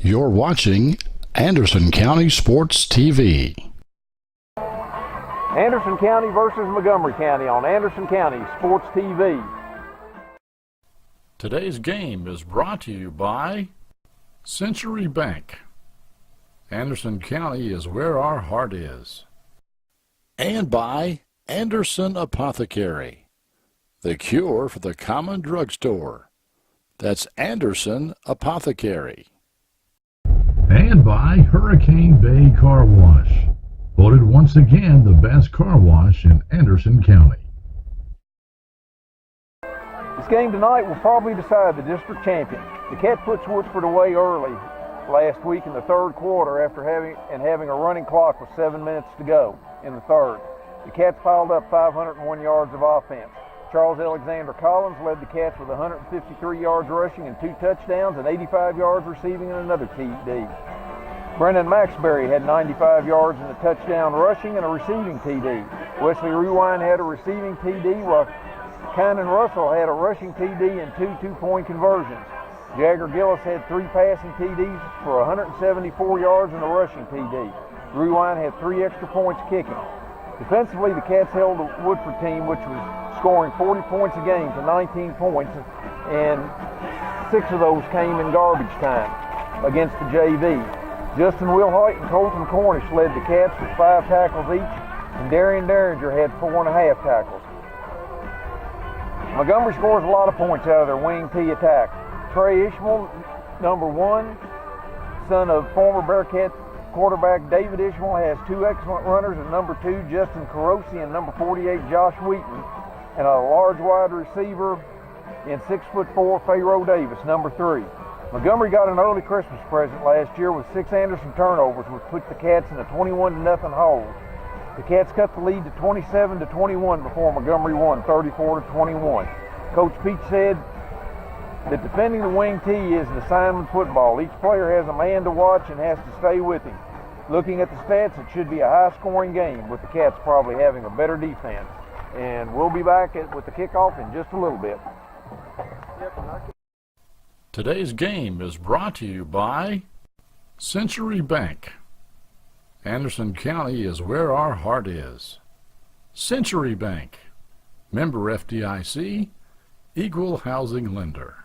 You're watching Anderson County Sports TV. Anderson County versus Montgomery County on Anderson County Sports TV. Today's game is brought to you by Century Bank. Anderson County is where our heart is. And by Anderson Apothecary, the cure for the common drugstore. That's Anderson Apothecary. And by Hurricane Bay Car Wash, voted once again the best car wash in Anderson County. This game tonight will probably decide the district champion. The Cats put Switchford away early last week in the third quarter after having a running clock with 7 minutes to go in the third. The Cats piled up 501 yards of offense. Charles Alexander Collins led the Cats with 153 yards rushing and 2 touchdowns and 85 yards receiving and another TD. Brendan Maxbury had 95 yards and a touchdown rushing and a receiving TD. Wesley Rewind had a receiving TD, while Kynan Russell had a rushing TD and 2 two-point conversions. Jagger Gillis had 3 passing TDs for 174 yards and a rushing TD. Rewind had 3 extra points kicking. Defensively, the Cats held the Woodford team, which was scoring 40 points a game, to 19 points, and 6 of those came in garbage time against the JV. Justin Wilhoit and Colton Cornish led the Cats with 5 tackles each, and Darian Derringer had 4.5 tackles. Montgomery scores a lot of points out of their wing T attack. Trey Ishmael, number 1, son of former Bearcats quarterback David Ishmael, has 2 excellent runners at number 2, Justin Carosi, and number 48, Josh Wheaton, and a large wide receiver in 6'4", Pharaoh Davis, number 3. Montgomery got an early Christmas present last year with 6 Anderson turnovers, which put the Cats in a 21-0 hole. The Cats cut the lead to 27-21 before Montgomery won 34-21. Coach Peach said that defending the wing T is an assignment football. Each player has a man to watch and has to stay with him. Looking at the stats, it should be a high-scoring game, with the Cats probably having a better defense. And we'll be back with the kickoff in just a little bit. Today's game is brought to you by Century Bank. Anderson County is where our heart is. Century Bank, member FDIC, equal housing lender.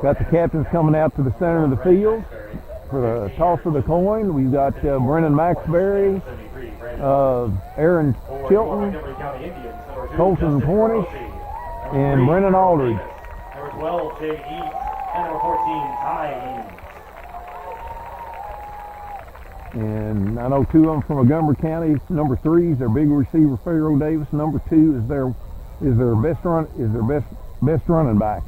Got the captains coming out to the center of the field for the toss of the coin. We've got Brendan Maxbury, Aaron Chilton, Colton Cornish, and Brennan Aldridge. Number 12, Jay East, and number 14, Ty East. And I know 2 of them from Montgomery County. Number 3 is their big receiver, Pharaoh Davis. Number 2 is their best running back.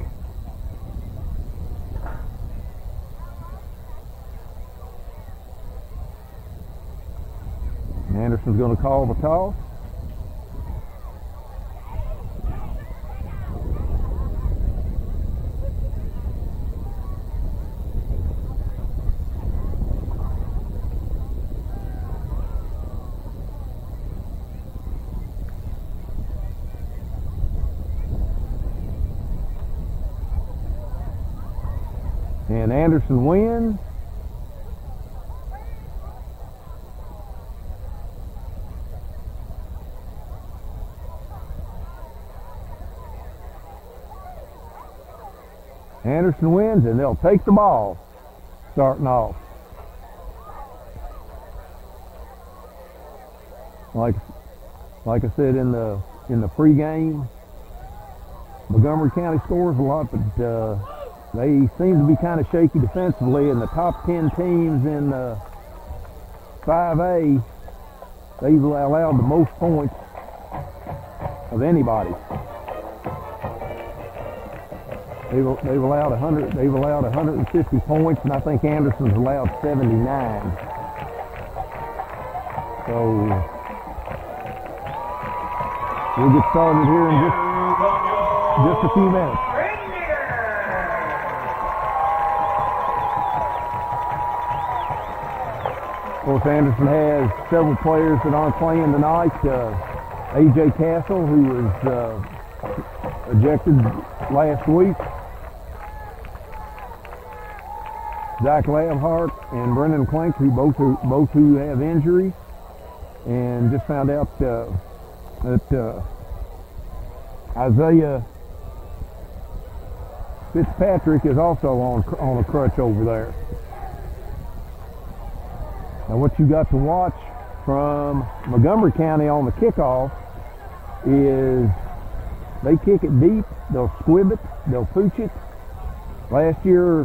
Anderson's going to call the toss. And Anderson wins. Anderson wins, and they'll take the ball starting off. Like I said in the pregame, Montgomery County scores a lot, but they seem to be kind of shaky defensively. And the top 10 teams in 5A, they've allowed the most points of anybody. They've allowed 100. They've allowed 150 points, and I think Anderson's allowed 79. So we'll get started here in just a few minutes. Of course, Anderson has several players that aren't playing tonight. A.J. Castle, who was ejected last week. Zach Lamhart and Brendan Klink, who have injuries, and just found out that Isaiah Fitzpatrick is also on a crutch over there. Now what you got to watch from Montgomery County on the kickoff is they kick it deep, they'll squib it, they'll pooch it. Last year,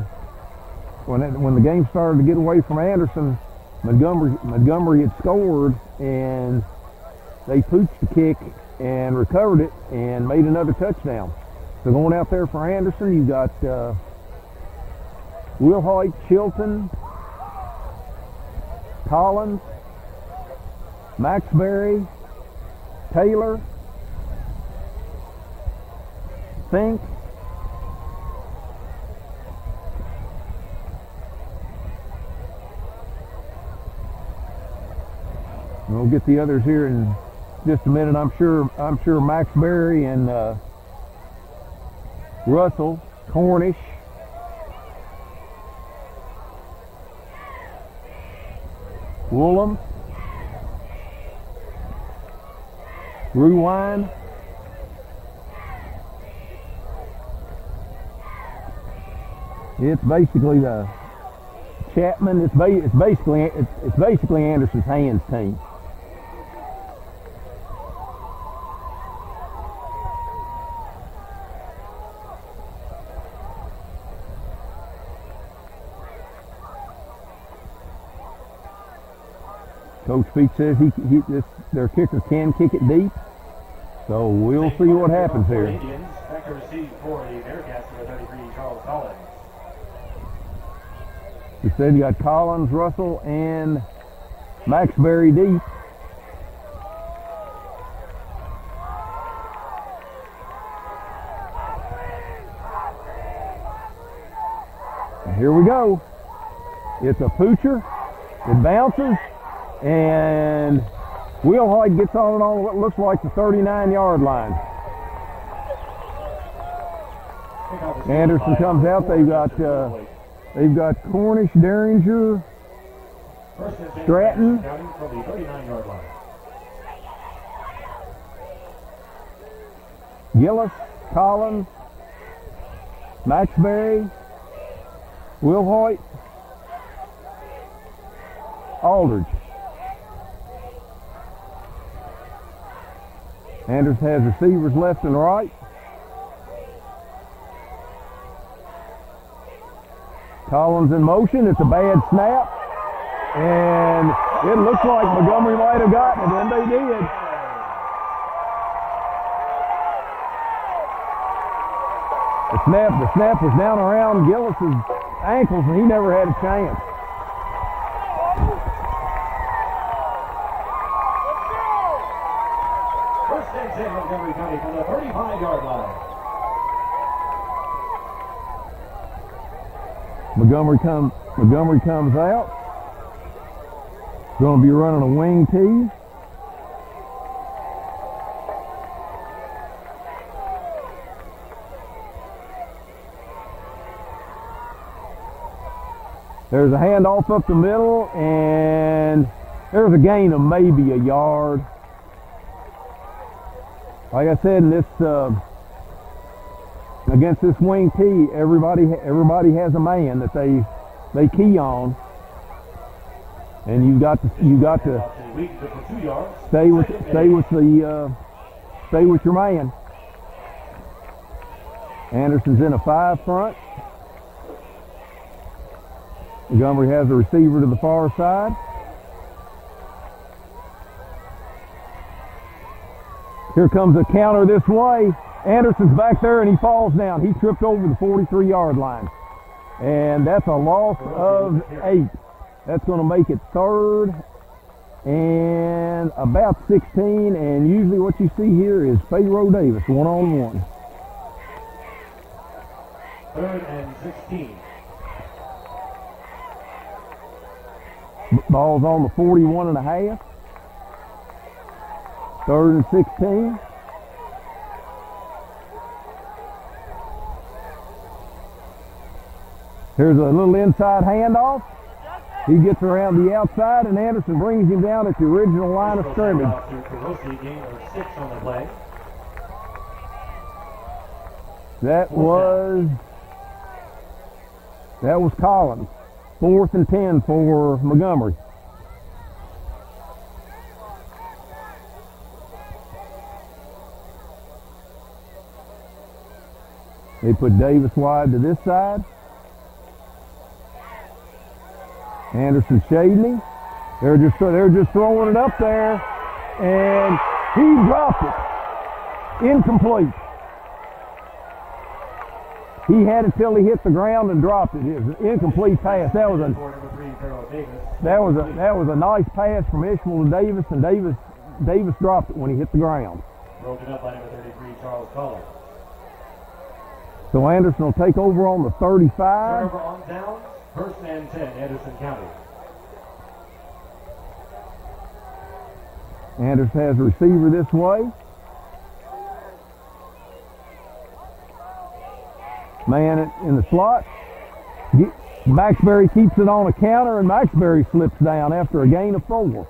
when the game started to get away from Anderson, Montgomery had scored, and they pooched the kick and recovered it and made another touchdown. So going out there for Anderson, you got Will Hoyt, Chilton, Collins, Maxbury, Taylor, Fink, we'll get the others here in just a minute. I'm sure Maxbury and Russell, Cornish, Woolham, Ruwine, it's basically the Chapman. It's basically Anderson's hands team. Coach Feet says their kicker can kick it deep, so we'll see what happens here. Indians, back to receive for the Bearcats, number 33, Charles Collins. He said you got Collins, Russell, and Maxbury deep. And here we go. It's a poocher. It bounces. And Will Hoyt gets on what looks like the 39-yard line. Anderson comes out. They've got Cornish, Derringer, Stratton, Gillis, Collins, Maxbury, Will Hoyt, Aldridge. Anderson has receivers left and right. Collins in motion. It's a bad snap. And it looks like Montgomery might have gotten it, and they did. The snap was down around Gillis's ankles, and he never had a chance. Montgomery County from the 35-yard line. Montgomery comes out. Going to be running a wing tee. There's a handoff up the middle, and there's a gain of maybe a yard. Like I said, in this against this wing tee, everybody has a man that they key on, and you got to stay with your man. Anderson's in a 5 front. Montgomery has a receiver to the far side. Here comes a counter this way. Anderson's back there and he falls down. He tripped over the 43-yard line. And that's a loss of 8. That's going to make it 3rd and about 16. And usually what you see here is Pharaoh Davis one-on-one. 3rd and 16. Ball's on the 41 and a half. 3rd and 16. Here's a little inside handoff. He gets around the outside, and Anderson brings him down at the original line of scrimmage. Gain of 6 on the play. That was Collins. 4th and 10 for Montgomery. They put Davis wide to this side. Anderson shading him. They're just throwing it up there, and he dropped it. Incomplete. He had it till he hit the ground and dropped it. It was an incomplete pass. That was a nice pass from Ishmael to Davis, and Davis dropped it when he hit the ground. Broken up by number 33, Charles Collins. So Anderson will take over on the 35. Turnover on down, 1st and 10, Anderson County. Anderson has a receiver this way. Man in the slot. Maxbury keeps it on a counter, and Maxbury slips down after a gain of 4.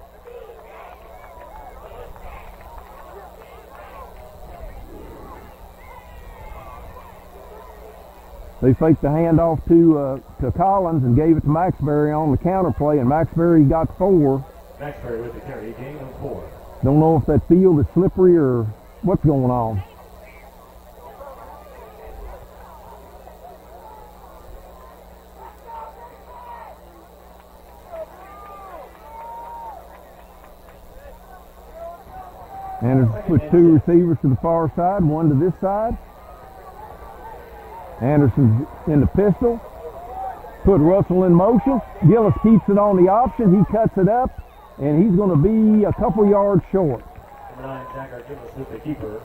They faked the handoff to Collins and gave it to Maxbury on the counter play, and Maxbury got 4. Maxbury with the carry, gain of 4. Don't know if that field is slippery or what's going on. Anderson put 2 receivers to the far side, 1 to this side. Anderson's in the pistol. Put Russell in motion. Gillis keeps it on the option. He cuts it up, and he's going to be a couple yards short. Number 9, Zachary Gillis with the keeper.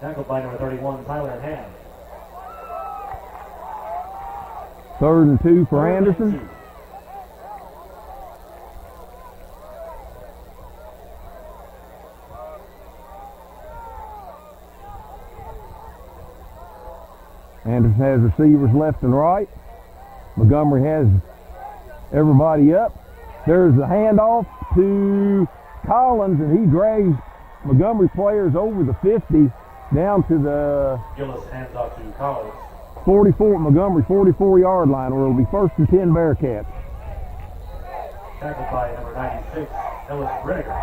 Tackled by number 31, Tyler Hand. 3rd and 2 for Anderson. 2. Anderson has receivers left and right. Montgomery has everybody up. There's a handoff to Collins, and he drags Montgomery players over the 50 down to the Gillis hands off to Collins. 44, Montgomery 44-yard line, where it'll be 1st and 10 Bearcats. Tackled by number 96, Ellis Brinegar.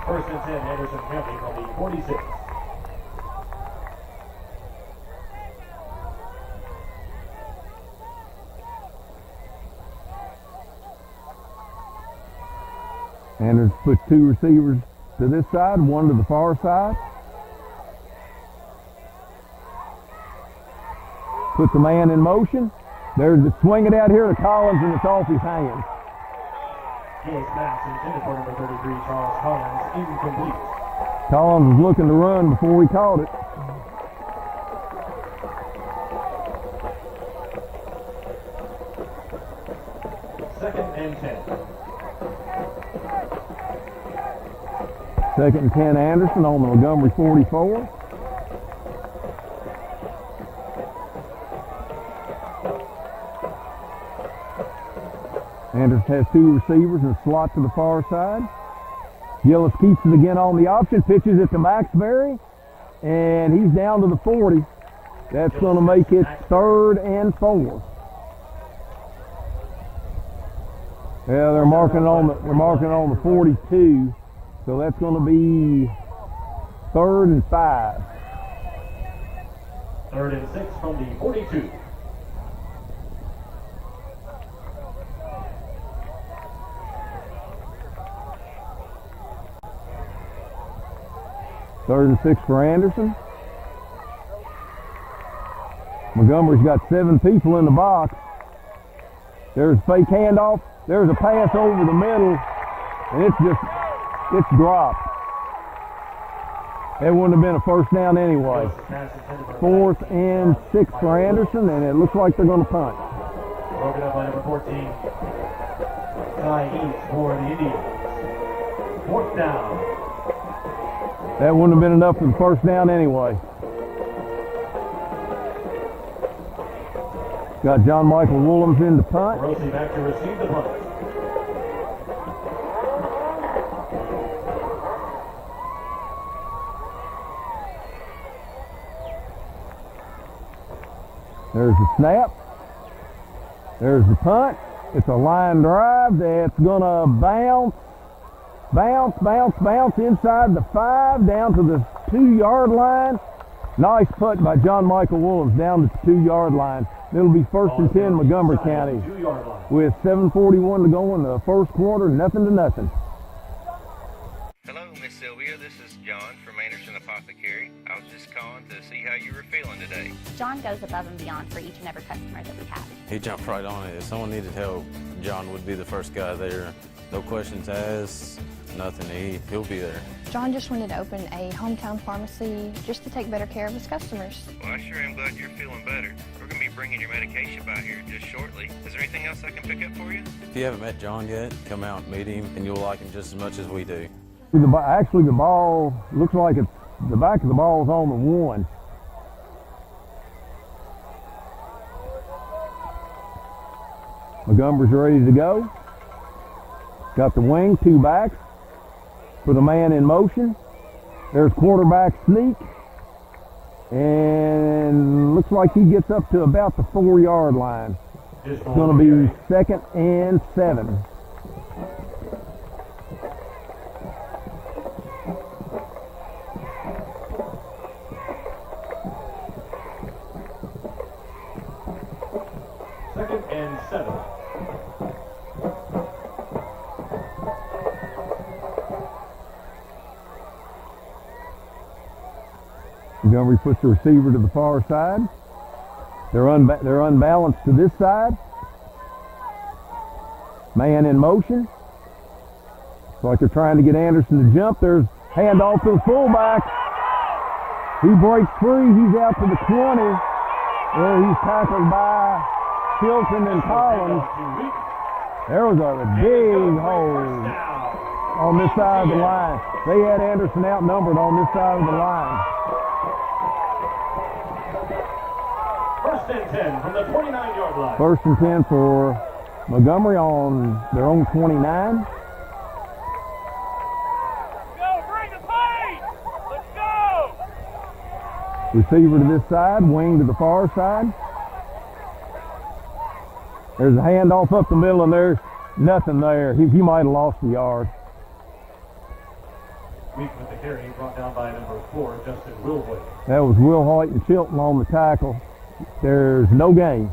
1st and 10, Anderson County from the 46. Anderson put 2 receivers to this side, 1 to the far side. Put the man in motion. There's the swing it out here to Collins, and it's off his hands. Gillis pass intended for number 33, Charles Collins, incomplete. Collins was looking to run before he caught it. Second and 10. 2nd and 10 Anderson on the Montgomery 44. Anderson has 2 receivers and a slot to the far side. Gillis keeps it again on the option, pitches it to Maxbury, and he's down to the 40. That's going to make it 3rd and 4. Yeah, they're marking on the 42. So that's going to be 3rd and 5. 3rd and 6 from the 42. Third and 6 for Anderson. Montgomery's got 7 people in the box. There's a fake handoff. There's a pass over the middle, and it's dropped. It wouldn't have been a 1st down anyway. 4th and 6 for Anderson, and it looks like they're going to punt. Broken up by number 14, Ty East for the Indians. 4th down. That wouldn't have been enough for the first down anyway. Got John Michael Willems in the punt. Rossi back to receive the punt. There's the snap. There's the punt. It's a line drive that's gonna bounce inside the 5 down to the 2-yard line. Nice punt by John Michael Willems down to the 2-yard line. It'll be 1st and 10 Montgomery County with 7:41 to go in the first quarter, nothing to nothing. Hello, Miss Sylvia. This is John from Anderson Apothecary. I was just calling to see how you were feeling today. John goes above and beyond for each and every customer that we have. He jumped right on it. If someone needed help, John would be the first guy there. No questions asked, nothing. He'll be there. John just wanted to open a hometown pharmacy just to take better care of his customers. Well, I sure am glad you're feeling better. We're going to be bringing your medication by here just shortly. Is there anything else I can pick up for you? If you haven't met John yet, come out and meet him, and you'll like him just as much as we do. Actually, the ball looks like it's the back of the ball is on the 1. Montgomery's ready to go. Got the wing, 2 backs. For the man in motion. There's quarterback sneak. And looks like he gets up to about the 4-yard line. It's going to be 2nd and 7. Second and 7. Montgomery puts the receiver to the far side. They're unbalanced to this side. Man in motion. It's like they're trying to get Anderson to jump. There's handoff to the fullback. He breaks free. He's out to the 20. Where he's tackled by Chilton and Collins. There was a big hole on this side of the line. They had Anderson outnumbered on this side of the line. 1st and 10 from the 29-yard line. 1st and 10 for Montgomery on their own 29. Go, bring the pace! Let's go! Receiver to this side, wing to the far side. There's a handoff up the middle, and there's nothing there. He might have lost the yard. Weak with the carry, brought down by number 4, Justin Wilwood. That was Will Hoyt and Chilton on the tackle. There's no gain.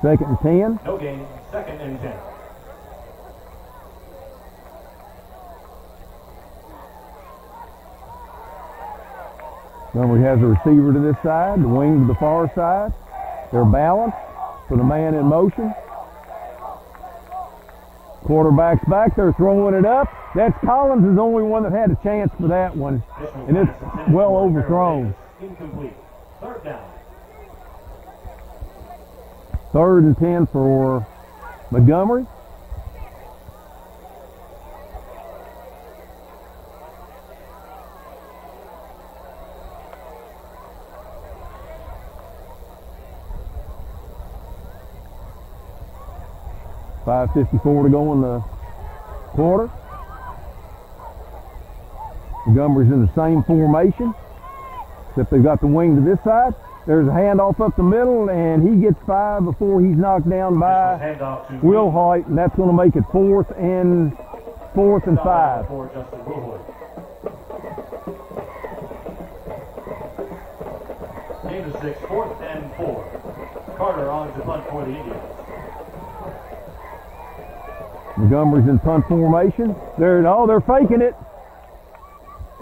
2nd and 10. No gain, 2nd and 10. Montgomery has a receiver to this side, the wing to the far side. They're balanced for the man in motion. Quarterback's back there throwing it up. That's Collins is the only one that had a chance for that one. And it's well overthrown. Incomplete. 3rd down. 3rd and 10 for Montgomery. .554 to go in the quarter. Montgomery's in the same formation, except they've got the wing to this side. There's a handoff up the middle, and he gets 5 before he's knocked down by Will Hoyt, and that's going to make it 4th and 5. For Justin Wilwood. Game of 6, 4th and 4. Carter on to punt for the Indians. Montgomery's in punt formation. They're faking it.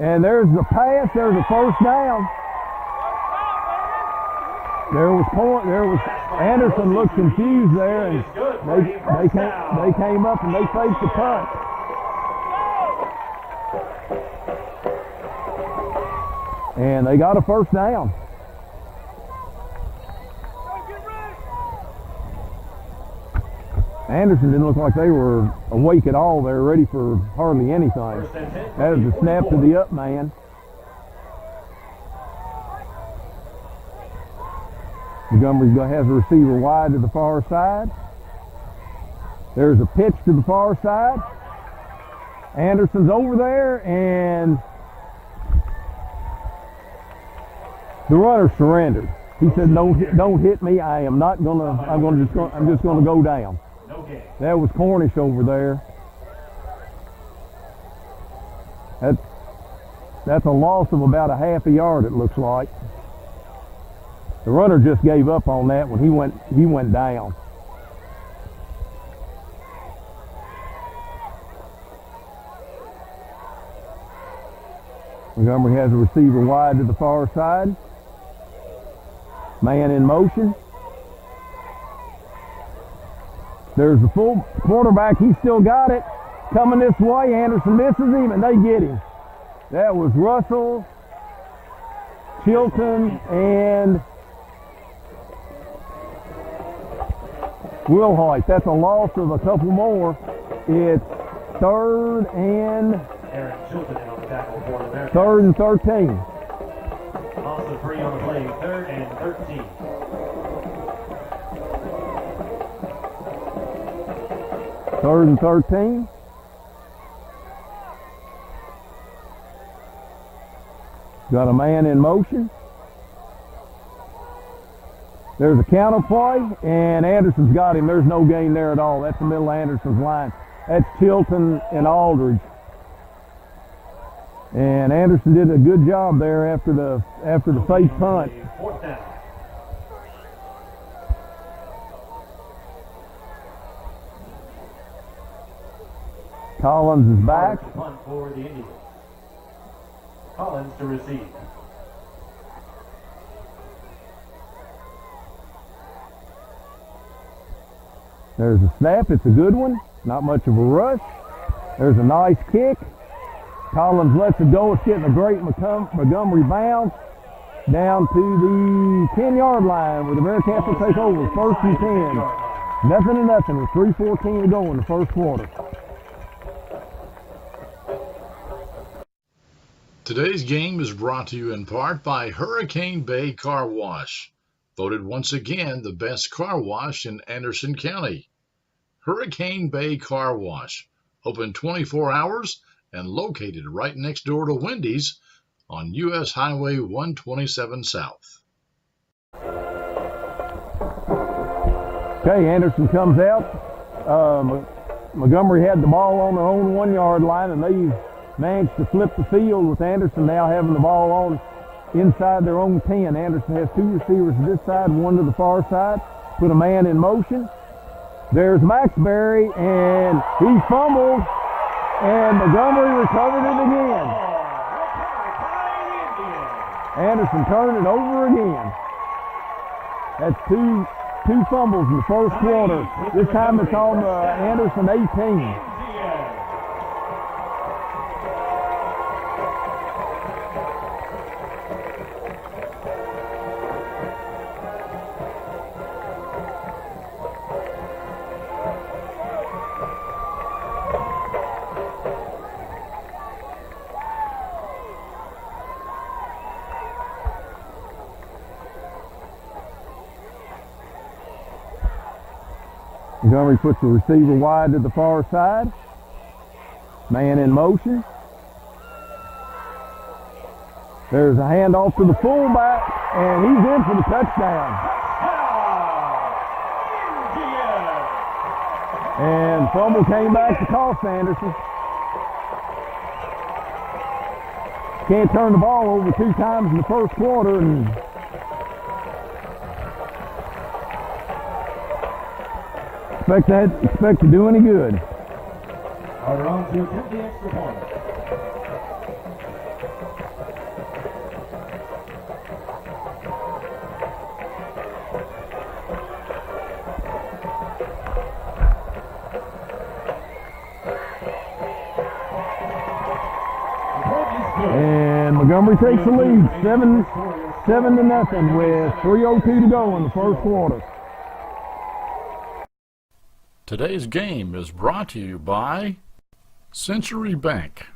And there's the pass. There's a 1st down. There was Anderson looked confused there, and they came up and they faked the punt. And they got a 1st down. Anderson didn't look like they were awake at all. They were ready for hardly anything. That is a snap to the up man. Montgomery has a receiver wide to the far side. There's a pitch to the far side. Anderson's over there, and the runner surrendered. He said, "Don't hit me. I'm just gonna go down." That was Cornish over there. That's a loss of about a half a yard, it looks like. The runner just gave up on that when he went down. Montgomery has a receiver wide to the far side. Man in motion. There's the full quarterback. He's still got it. Coming this way. Anderson misses him, and they get him. That was Russell, Chilton, and Wilhoit. That's a loss of a couple more. It's third and 13. Loss of 3 on the play, 3rd and 13. Third and 13. Got a man in motion. There's a counter play, and Anderson's got him. There's no gain there at all. That's the middle of Anderson's line. That's Chilton and Aldridge. And Anderson did a good job there after the fake punt. Fourth down. Collins is back. Punt for the Indians. Collins to receive. There's a snap. It's a good one. Not much of a rush. There's a nice kick. Collins lets it go. It's getting a great Montgomery bounce down to the 10-yard line where the Bearcats will take over. 1st and 10. Nothing to nothing with 3:14 to go in the first quarter. Today's game is brought to you in part by Hurricane Bay Car Wash, voted once again the best car wash in Anderson County. Hurricane Bay Car Wash, open 24 hours and located right next door to Wendy's on U.S. Highway 127 South. Okay, Anderson comes out. Montgomery had the ball on their own 1-yard line, and they managed to flip the field with Anderson now having the ball on inside their own 10. Anderson has 2 receivers to this side, 1 to the far side. Put a man in motion. There's Maxbury, and he fumbled, and Montgomery recovered it again. Anderson turned it over again. That's two fumbles in the first quarter. This time it's on Anderson 18. Montgomery puts the receiver wide to the far side. Man in motion. There's a handoff to the fullback, and he's in for the touchdown. And fumble came back to cost Anderson. Can't turn the ball over 2 times in the first quarter, and expect to do any good. Are on to attempt the extra point. And Montgomery takes the lead, 7-0 with 3:02 to go in the first quarter. Today's game is brought to you by Century Bank.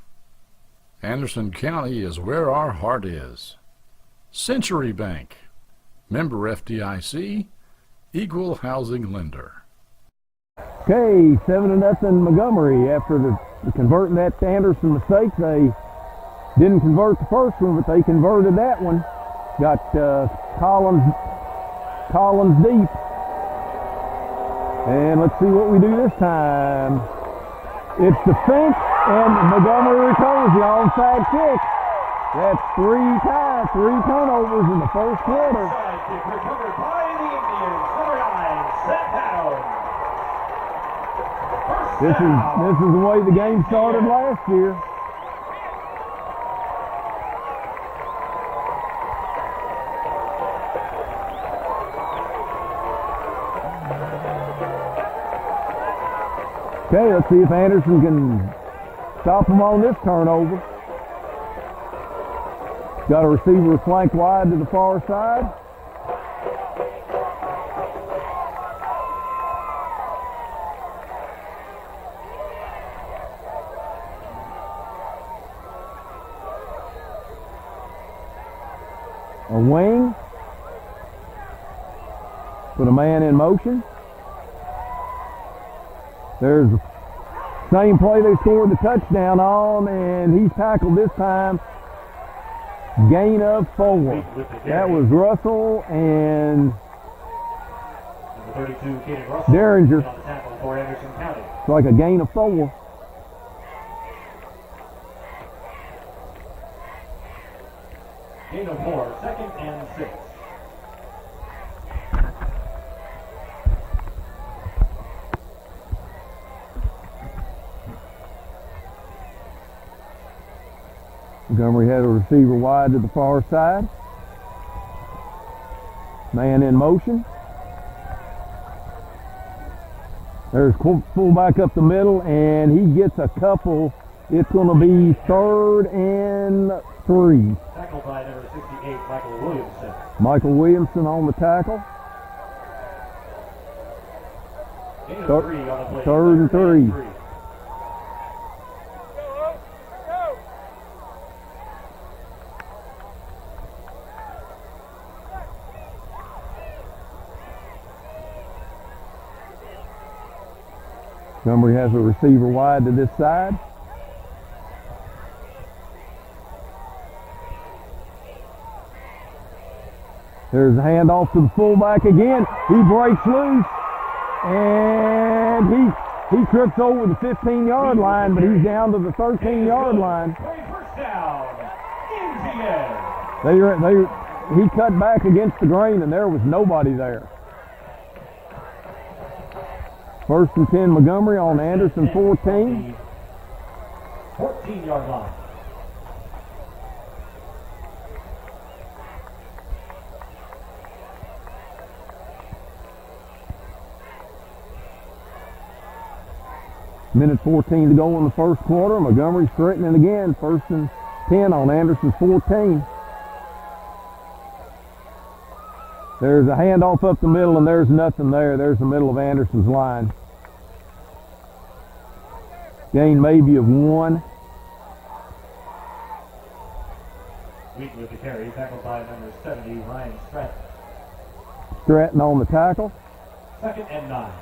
Anderson County is where our heart is. Century Bank, member FDIC, equal housing lender. Okay, 7-0 Montgomery. After converting that Anderson mistake, they didn't convert the first one, but they converted that one. Got Collins deep. And let's see what we do this time. It's the fence, and Montgomery recovers the onside kick. That's three turnovers in the first quarter. Onside kick recovered by the Indians. Number 9, set down. This is the way the game started last year. Okay, let's see if Anderson can stop him on this turnover. Got a receiver flanked wide to the far side. A wing. Put a man in motion. There's the same play they scored the touchdown on, and he's tackled this time. Gain of 4. That was Russell and Number 32, Kaden Russell, Derringer. on the tackle for Anderson County. It's like a gain of 4. Gain of 4, 2nd and 6. Montgomery had a receiver wide to the far side. Man in motion. There's fullback up the middle, and he gets a couple. It's going to be 3rd and 3. Tackled by number 68, Michael Williamson. Michael Williamson on the tackle. Gain of 3 on the play. 3rd and 3. Montgomery has a receiver wide to this side. There's a handoff to the fullback again. He breaks loose, and he trips over the 15-yard line, but he's down to the 13-yard line. First down, Indians. He cut back against the grain, and there was nobody there. 1st and 10 Montgomery on Anderson 14. 14-yard line. Minute 14 to go in the first quarter. Montgomery's threatening again. 1st and 10 on Anderson 14. There's a handoff up the middle, and there's nothing there. There's the middle of Anderson's line. Gain maybe of 1. Wheaton with the carry, tackled by number 70, Ryan Stratton. Stratton on the tackle. 2nd and 9.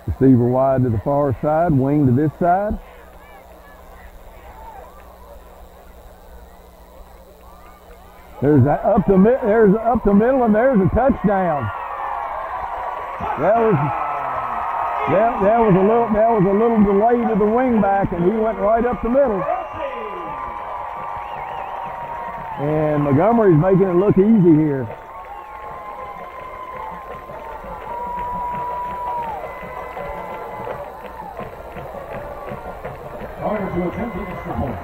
Receiver wide to the far side, wing to this side. There's up the middle, and there's a touchdown. That was a little delay to the wing back, and he went right up the middle. And Montgomery's making it look easy here. Carter to attempt the extra point.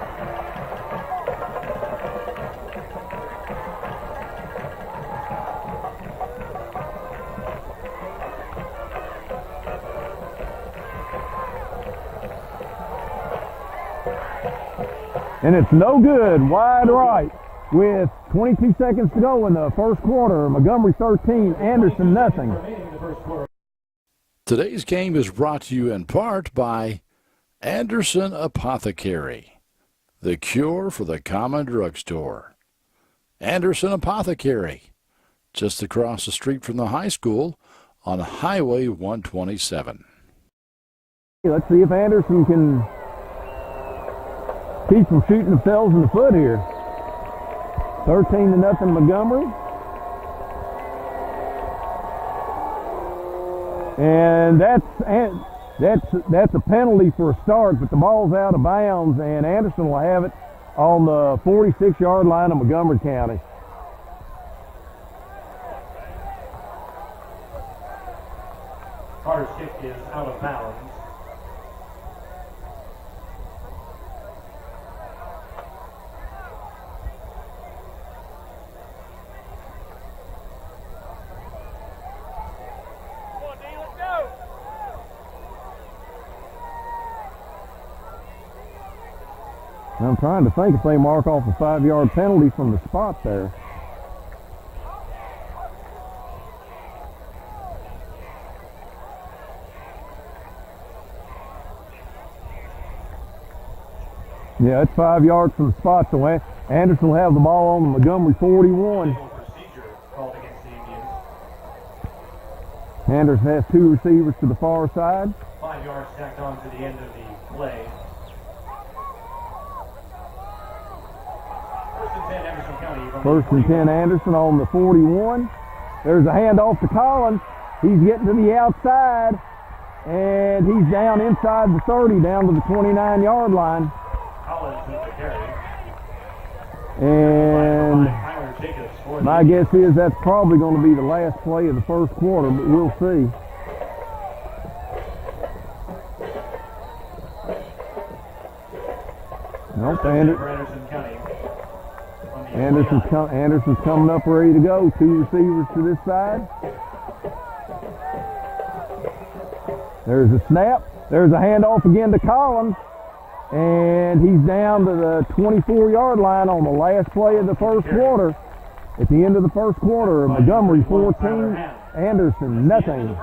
And it's no good, wide right. With 22 seconds to go in the first quarter, Montgomery 13, Anderson nothing. Today's game is brought to you in part by Anderson Apothecary, the cure for the common drugstore. Anderson Apothecary, just across the street from the high school on Highway 127. Let's see if Anderson can keep from shooting themselves in the foot here. 13-0 Montgomery. And that's a penalty for a start, but the ball's out of bounds, and Anderson will have it on the 46-yard line of Montgomery County. Carter's kick is out of bounds. I'm trying to think if they mark off a 5-yard penalty from the spot there. Yeah, it's 5 yards from the spot, so Anderson will have the ball on the Montgomery 41. Anderson has 2 receivers to the far side. 5 yards tacked on to the end of the play. First and 10 Anderson on the 41. There's a handoff to Collins. He's getting to the outside, and he's down inside the 30, down to the 29-yard line. Collins with the carry. And my guess is that's probably going to be the last play of the first quarter, but we'll see. Nope, Anderson's coming up ready to go. 2 receivers to this side. There's a snap. There's a handoff again to Collins. And he's down to the 24-yard line on the last play of the first quarter. At the end of the first quarter, Montgomery 14, Anderson nothing.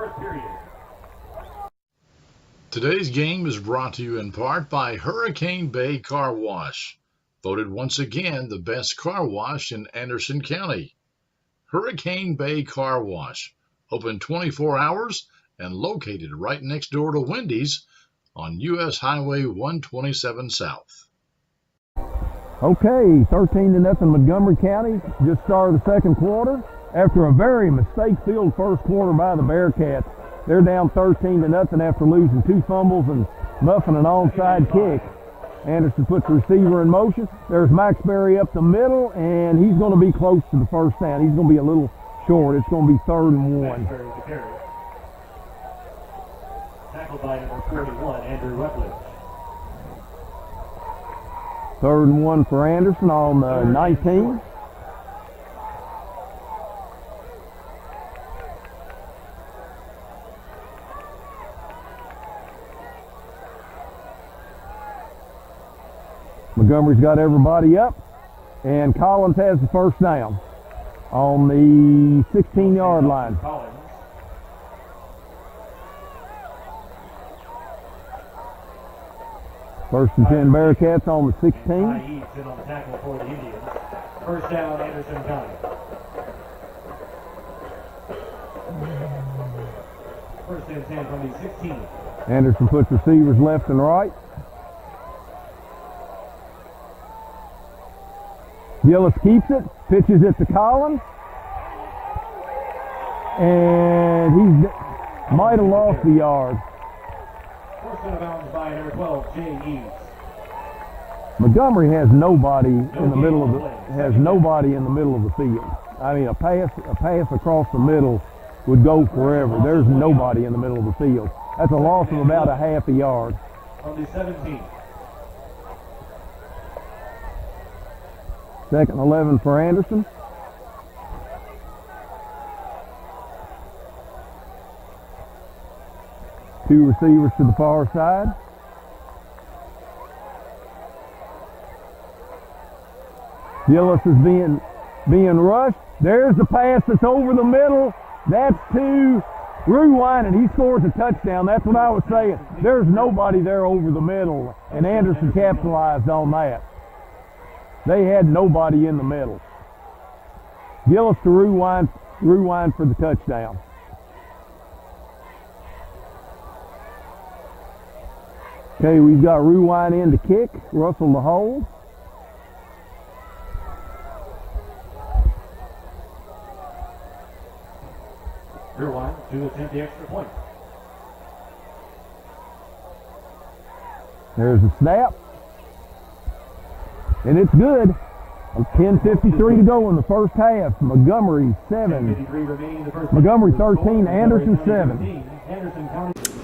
Today's game is brought to you in part by Hurricane Bay Car Wash, voted once again the best car wash in Anderson County. Hurricane Bay Car Wash, open 24 hours and located right next door to Wendy's on U.S. Highway 127 South. Okay, 13-0 Montgomery County. Just started the second quarter. After a very mistake-filled first quarter by the Bearcats, they're down 13-0 after losing 2 fumbles and muffing an onside kick. Anderson puts the receiver in motion. There's Maxbury up the middle, and he's going to be close to the first down. He's going to be a little short. It's going to be 3rd and 1. Tackled by number 41, Andrew Rutledge. 3rd and 1 for Anderson on the 19. Montgomery's got everybody up, and Collins has the first down on the 16-yard line. First and 10 Bearcats on the 16. On the tackle for the Indians. First down, Anderson County. First and 10 from the 16. Anderson puts receivers left and right. Gillis keeps it, pitches it to Collins, and he might have lost the yard. First out of bounds by number 12, Jay Eaves. Montgomery has nobody in the middle of the field. I mean, a pass across the middle would go forever. There's nobody in the middle of the field. That's a loss of about a half a yard. On the 17. 2nd and 11 for Anderson. Two receivers to the far side. Gillis is being rushed. There's the pass that's over the middle. That's to Rewind, and he scores a touchdown. That's what I was saying. There's nobody there over the middle, and Anderson capitalized on that. They had nobody in the middle. Gillis to Rewind for the touchdown. Okay, we've got Rewind in to kick, Russell to hold. Rewind to attempt the extra point. There's a snap. And it's good. 10:53 to go in the first half. Montgomery 7. Montgomery 13, Anderson 7.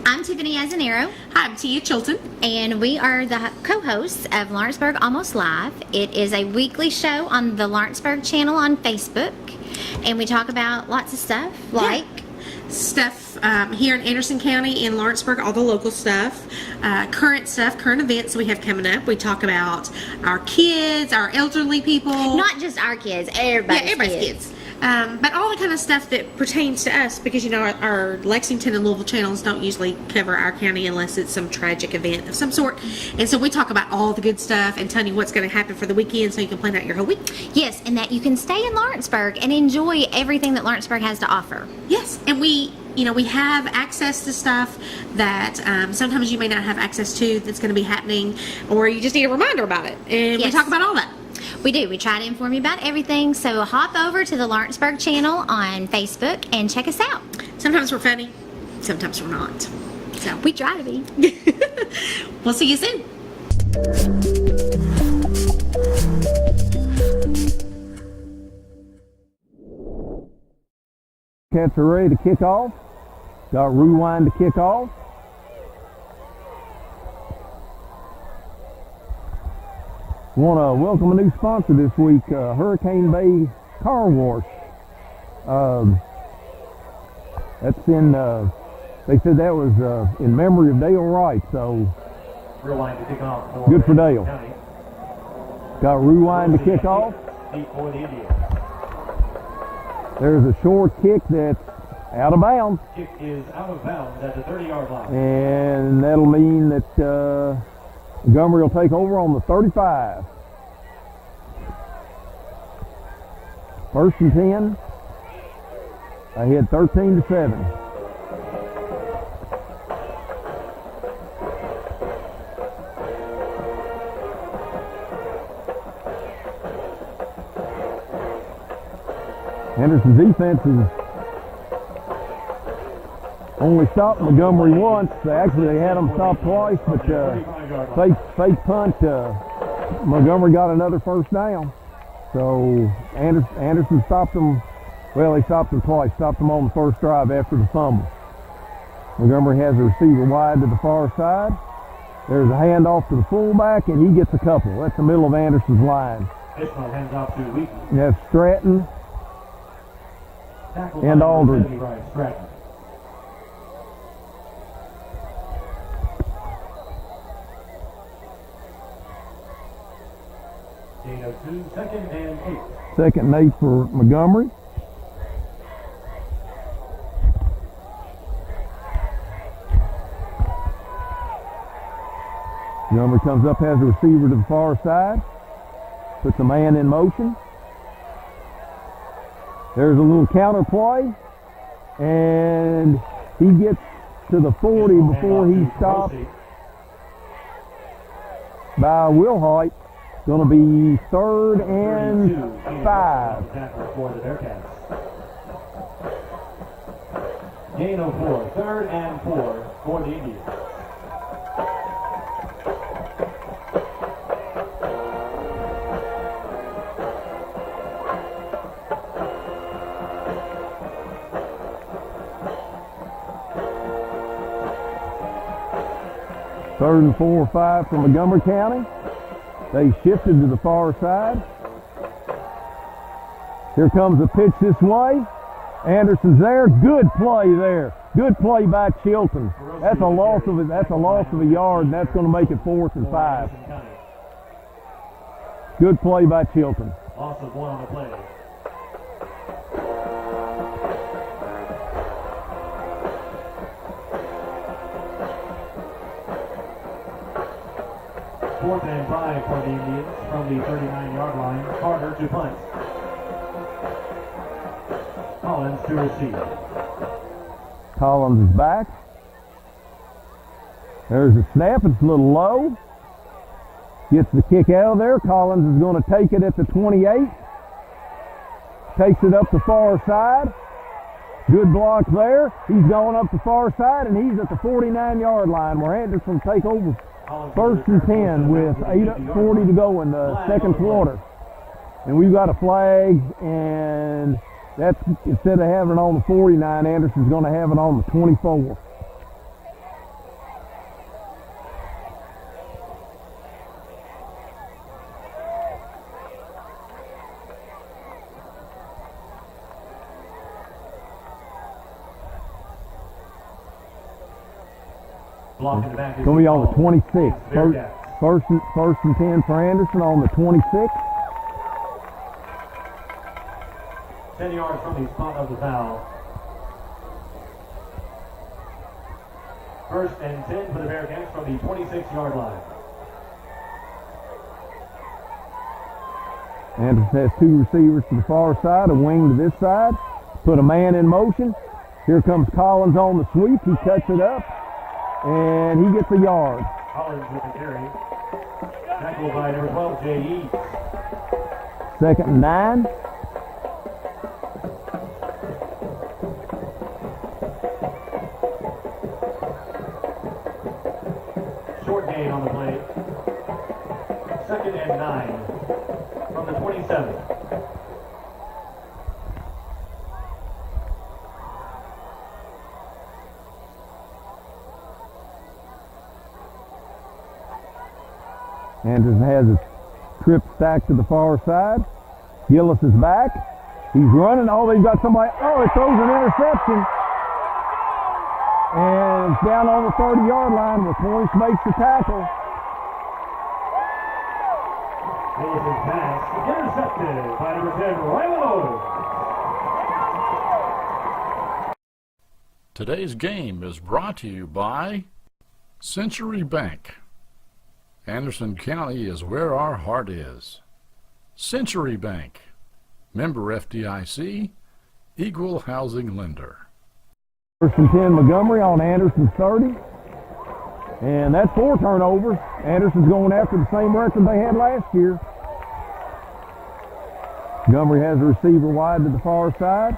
I'm Tiffany Azanero. Hi, I'm Tia Chilton. And we are the co-hosts of Lawrenceburg Almost Live. It is a weekly show on the Lawrenceburg channel on Facebook. And we talk about lots of stuff like stuff here in Anderson County and Lawrenceburg, all the local stuff, current events we have coming up. We talk about our kids, our elderly people. Not just our kids, everybody's kids. But all the kind of stuff that pertains to us, because you know our Lexington and Louisville channels don't usually cover our county unless it's some tragic event of some sort. And so we talk about all the good stuff and tell you what's going to happen for the weekend so you can plan out your whole week. Yes, and that you can stay in Lawrenceburg and enjoy everything that Lawrenceburg has to offer. Yes, and we have access to stuff that sometimes you may not have access to that's going to be happening, or you just need a reminder about it. And we talk about all that. We do. We try to inform you about everything. So hop over to the Lawrenceburg channel on Facebook and check us out. Sometimes we're funny, sometimes we're not. So we try to be. We'll see you soon. Cats are ready to kick off. Got Rewind to kick off. Want to welcome a new sponsor this week, Hurricane Bay Car Wash. That's in, they said that was in memory of Dale Wright, so Rewind to kick off. Good for Dale. Got Rewind to kick off. Deep for the Indians. There's a short kick that's out of bounds. Kick is out of bounds at the 30-yard line. And that'll mean that Montgomery will take over on the 35. First and 10. Ahead 13-7. Henderson's defense has only stopped Montgomery once. Actually, they had them stopped twice, but fake punt. Montgomery got another first down. So Anderson stopped them. Well, he stopped them twice. Stopped them on the first drive after the fumble. Montgomery has a receiver wide to the far side. There's a handoff to the fullback, and he gets a couple. That's the middle of Anderson's line. Ishmael hands off to Wheaton. That's Stratton Tackle and by Aldridge. 75, Stratton. Gain of 2, second and 8. Second and 8 for Montgomery. Montgomery comes up, has a receiver to the far side. Puts a man in motion. There's a little counter play. And he gets to the 40 before he's stopped by Wilhoit. Going to be 3rd and 5. Tackle for the Bearcats. Gain of 4, 3rd and 4 for the Indians. Third and 4 or 5 for Montgomery County. They shifted to the far side. Here comes a pitch this way. Anderson's there. Good play there. Good play by Chilton. That's a loss of a yard, and that's going to make it 4th and 5. Good play by Chilton. Loss of 1 on the play. Fourth and 5 for the Indians from the 39-yard line. Carter to punt. Collins to receive. Collins is back. There's a snap. It's a little low. Gets the kick out of there. Collins is going to take it at the 28. Takes it up the far side. Good block there. He's going up the far side, and he's at the 49-yard line where Anderson will take over. First and 10 with 8:40 to go in the second quarter. And we've got a flag, and that's, instead of having it on the 49, Anderson's going to have it on the 24. It's going to be on the 26. First and 10 for Anderson on the 26. 10 yards from the spot of the foul. First and 10 for the Bearcats from the 26-yard line. Anderson has two receivers to the far side, a wing to this side. Put a man in motion. Here comes Collins on the sweep. He cuts it up, and he gets a yard. Collins with the carry. Tackled by number 12, Jay Eads. Second and 9. Short gain on the play. Second and 9 from the 27. Anderson has his trip stacked to the far side. Gillis is back. He's running. Oh, they've got somebody. Oh, it throws an interception. And it's down on the 30-yard line where Points makes the tackle. Gillis' pass intercepted by number 10, Rilo. Today's game is brought to you by Century Bank. Anderson County is where our heart is. Century Bank, member FDIC, equal housing lender. First and 10 Montgomery on Anderson's 30. And that's 4 turnovers. Anderson's going after the same record they had last year. Montgomery has a receiver wide to the far side.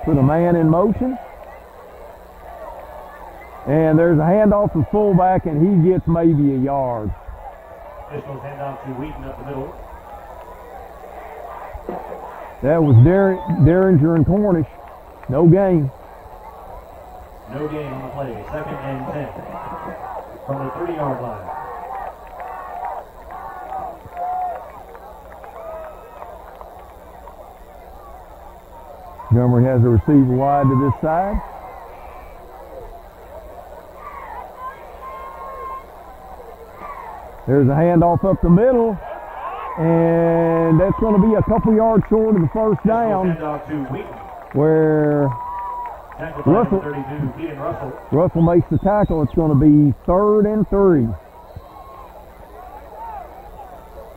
Put a man in motion. And there's a handoff to fullback, and he gets maybe a yard. This goes handoff to Wheaton up the middle. That was Derringer and Cornish. No gain. No gain on the play. Second and 10 from the 30-yard line. Montgomery has a receiver wide to this side. There's a handoff up the middle, and that's going to be a couple yards short of the first down. Where Russell makes the tackle. It's going to be 3rd and 3.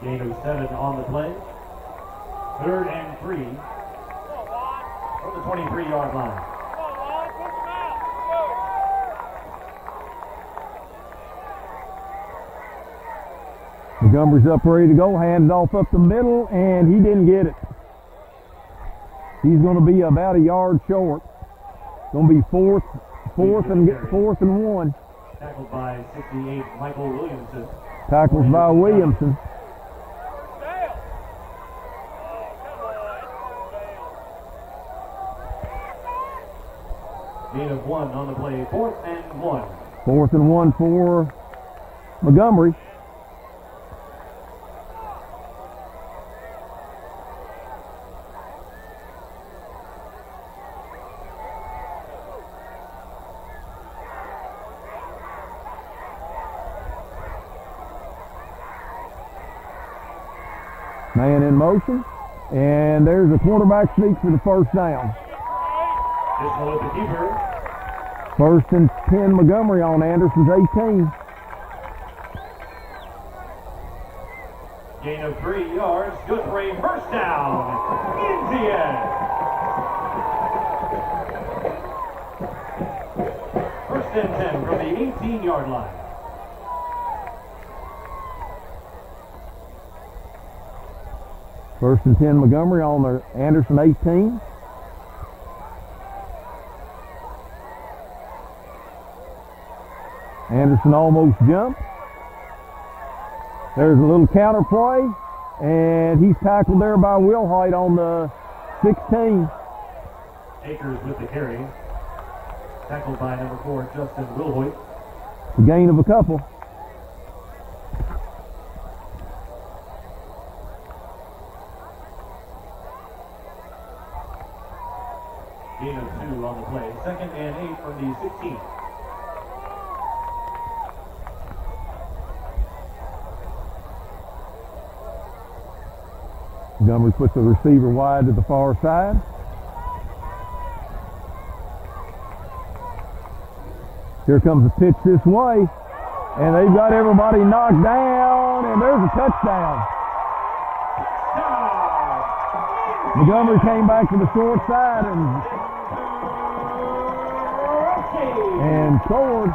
Gain of 7 on the play. 3rd and 3 from the 23-yard line. Montgomery's up ready to go, handed off up the middle, and he didn't get it. He's going to be about a yard short. Going to be fourth and 1. Tackled by 68, Michael Williamson. Tackles by Williamson. Gain of 1 on the play, 4th and 1. 4th and 1 for Montgomery. Man in motion. And there's a quarterback sneak for the first down. This one with the keeper. First and 10 Montgomery on Anderson's 18. Gain of 3 yards. Good for a first down. Indian. First and 10 from the 18-yard line. First and 10 Montgomery on the Anderson 18. Anderson almost jumped. There's a little counter play, and he's tackled there by Wilhite on the 16. Akers with the carry. Tackled by number 4, Justin Wilhoit. A gain of a couple. Gain of 2 on the play. Second and 8 from the 16. Montgomery puts the receiver wide to the far side. Here comes a pitch this way, and they've got everybody knocked down, and there's a touchdown. Montgomery came back to the short side and scored.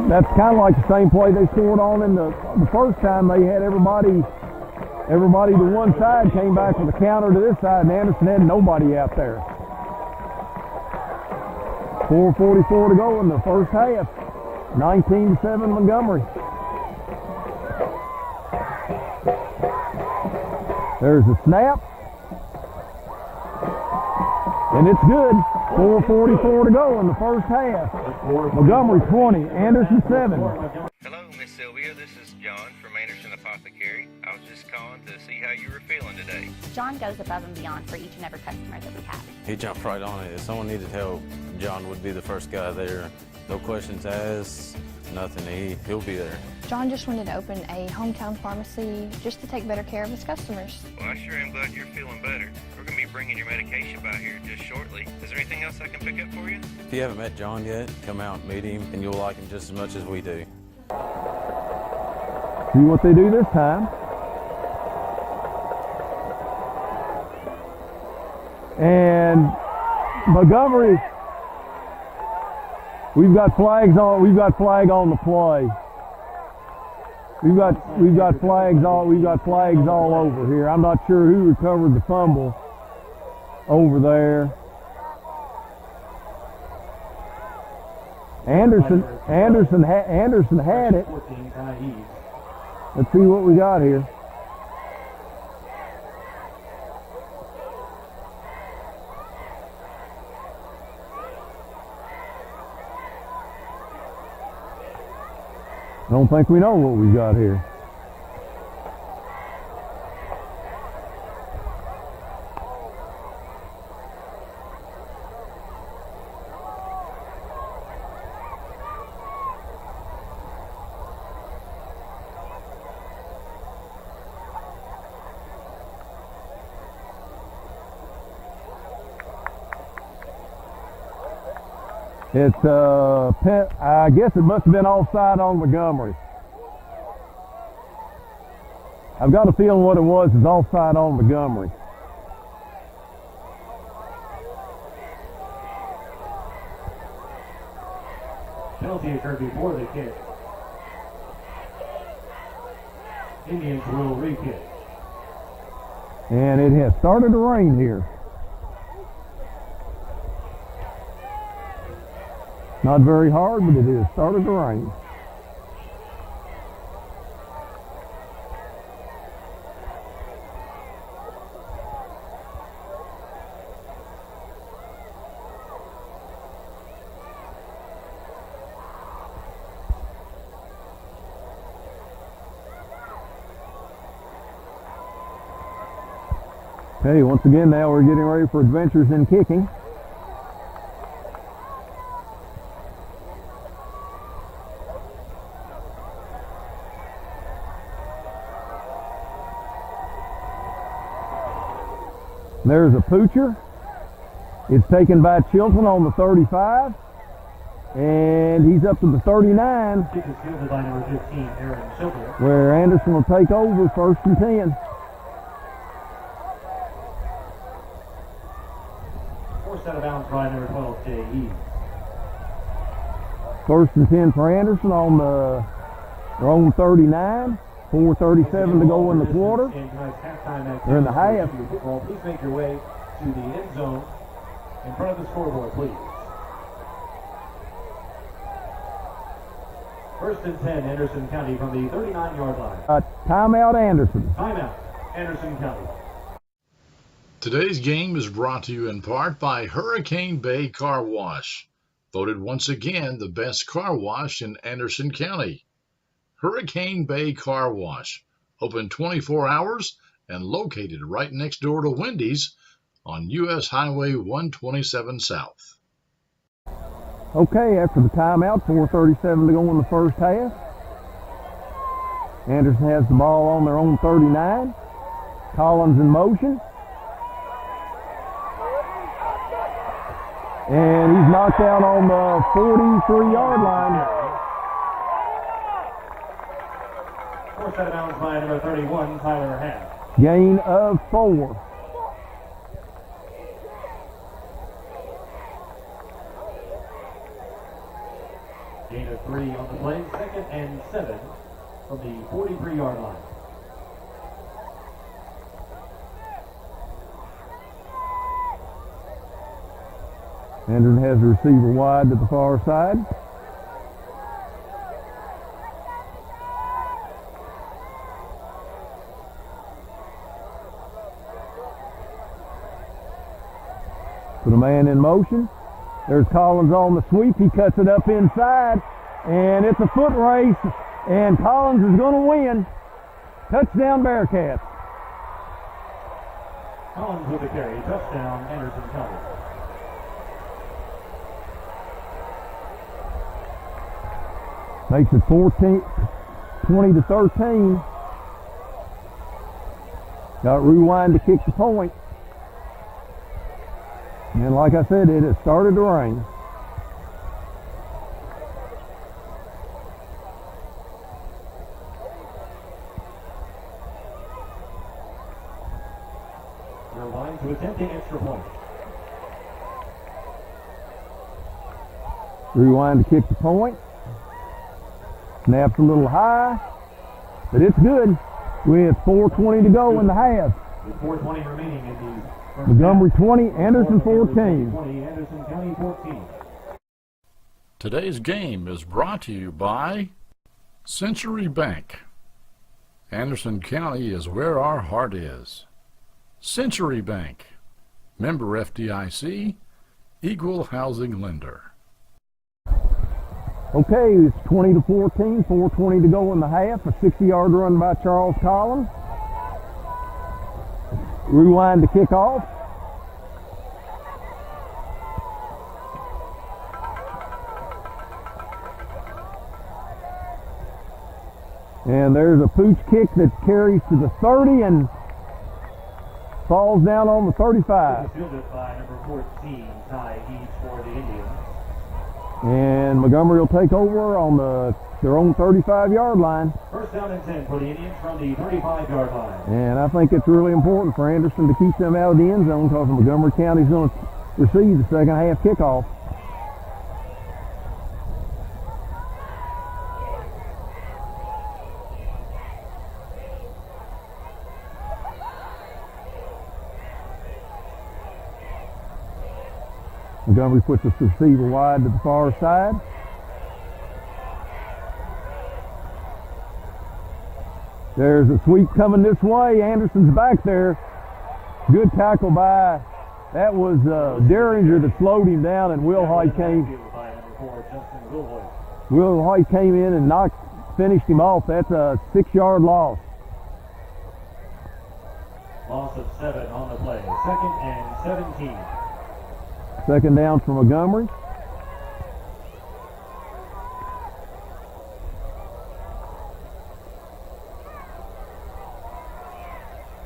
That's kind of like the same play they scored on in the first time. They had everybody to one side, came back with a counter to this side, and Anderson had nobody out there. 4:44 to go in the first half. 19-7 Montgomery. There's a snap. And it's good. 4:44 to go in the first half. Montgomery 20, Anderson 7. Hello, Miss Sylvia. This is John from Anderson Apothecary. I was just calling to see how you were feeling today. John goes above and beyond for each and every customer that we have. He jumped right on it. If someone needed help, John would be the first guy there. No questions asked, nothing. He'll be there. John just wanted to open a hometown pharmacy just to take better care of his customers. Well, I sure am glad you're feeling better. We're going to be bringing your medication by here just shortly. Is there anything else I can pick up for you? If you haven't met John yet, come out and meet him, and you'll like him just as much as we do. See what they do this time. And Montgomery, we've got flag on the play. We've got flags all over here. I'm not sure who recovered the fumble over there. Anderson had it. Let's see what we got here. I don't think we know what we got here. It's I guess it must have been offside on Montgomery. I've got a feeling what it was is offside on Montgomery. Penalty occurred before the kick. Indians will re-kick. And it has started to rain here. Not very hard, but it has started to rain. Okay, once again now we're getting ready for adventures in kicking. There's a poocher. It's taken by Chilton on the 35. And he's up to the 39. Kick is fielded by number 15, Aaron Silver. Where Anderson will take over, 1st and 10. Forced out of bounds by number 12, J.E. 1st and 10 for Anderson on their own 39. 4:37 to go in the quarter. They're in the half. Please make your way to the end zone in front of the scoreboard, please. 1st and 10, Anderson County from the 39-yard line. Timeout, Anderson. Timeout, Anderson County. Today's game is brought to you in part by Hurricane Bay Car Wash, voted once again the best car wash in Anderson County. Hurricane Bay Car Wash, open 24 hours and located right next door to Wendy's on U.S. Highway 127 South. Okay, after the timeout, 4:37 to go in the first half. Anderson has the ball on their own 39. Collins in motion. And he's knocked out on the 43-yard line. Forced out of bounds by number 31, Tyler Hamm. Gain of 4. Gain of 3 on the play, 2nd and 7 from the 43-yard line. Anderson has the receiver wide to the far side. Put a man in motion. There's Collins on the sweep. He cuts it up inside, and it's a foot race, and Collins is going to win. Touchdown, Bearcats. Collins with the carry. Touchdown, Anderson County. Makes it 20-13. Got rewind to kick the point. And like I said, it has started to rain. Rewind to attempt the extra point. Rewind to kick the point. Snaps a little high, but it's good with 4:20 to go in the half. With 4:20 remaining in the Montgomery 20, Anderson 14. 20, Anderson County 14. Today's game is brought to you by Century Bank. Anderson County is where our heart is. Century Bank, member FDIC, equal housing lender. Okay, it's 20-14, 4:20 to go in the half. A 60-yard run by Charles Collins. Rewind to kick off. And there's a pooch kick that carries to the 30 and falls down on the 35. Fielded by number 14, Ty Eads for the Indians. And Montgomery will take over on their own 35-yard line. 1st down and 10 for the Indians from the 35-yard line. And I think it's really important for Anderson to keep them out of the end zone because Montgomery County's going to receive the second half kickoff. Montgomery puts the receiver wide to the far side. There's a sweep coming this way. Anderson's back there. Good tackle by, that was Derringer that slowed him down, and Will Hoyt came in and finished him off. That's a 6-yard loss. Loss of 7 on the play. 2nd and 17. Second down for Montgomery.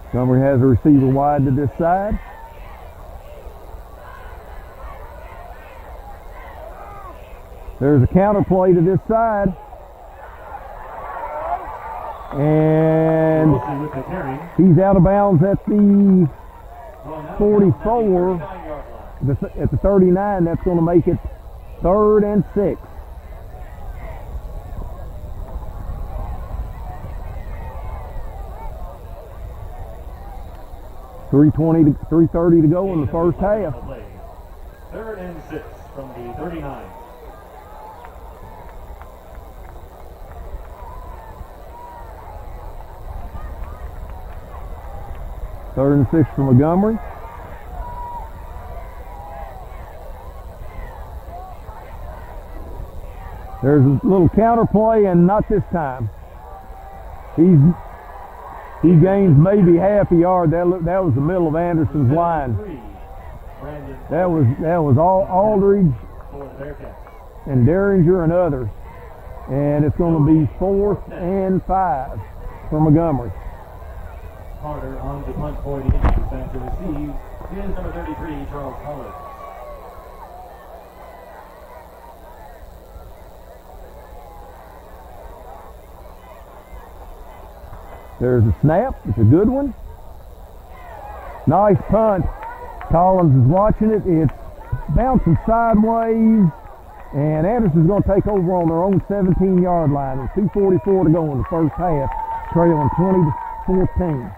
Montgomery has a receiver wide to this side. There's a counter play to this side. And he's out of bounds at the 44. At the 39, that's going to make it 3rd and 6. $3:30 to go in the first half. 3rd and 6 from the 39. Third and 6 for Montgomery. There's a little counter play, and not this time. He gains maybe half a yard. That was the middle of Anderson's line. That was all Aldridge and Derringer and others. And it's going to be 4th and 5 for Montgomery. Carter on the punt for the Indians. Back to receive is number 33, Charles Pollard. There's a snap. It's a good one. Nice punt. Collins is watching it. It's bouncing sideways. And Anderson's going to take over on their own 17-yard line. With 2:44 to go in the first half. Trailing 20-14.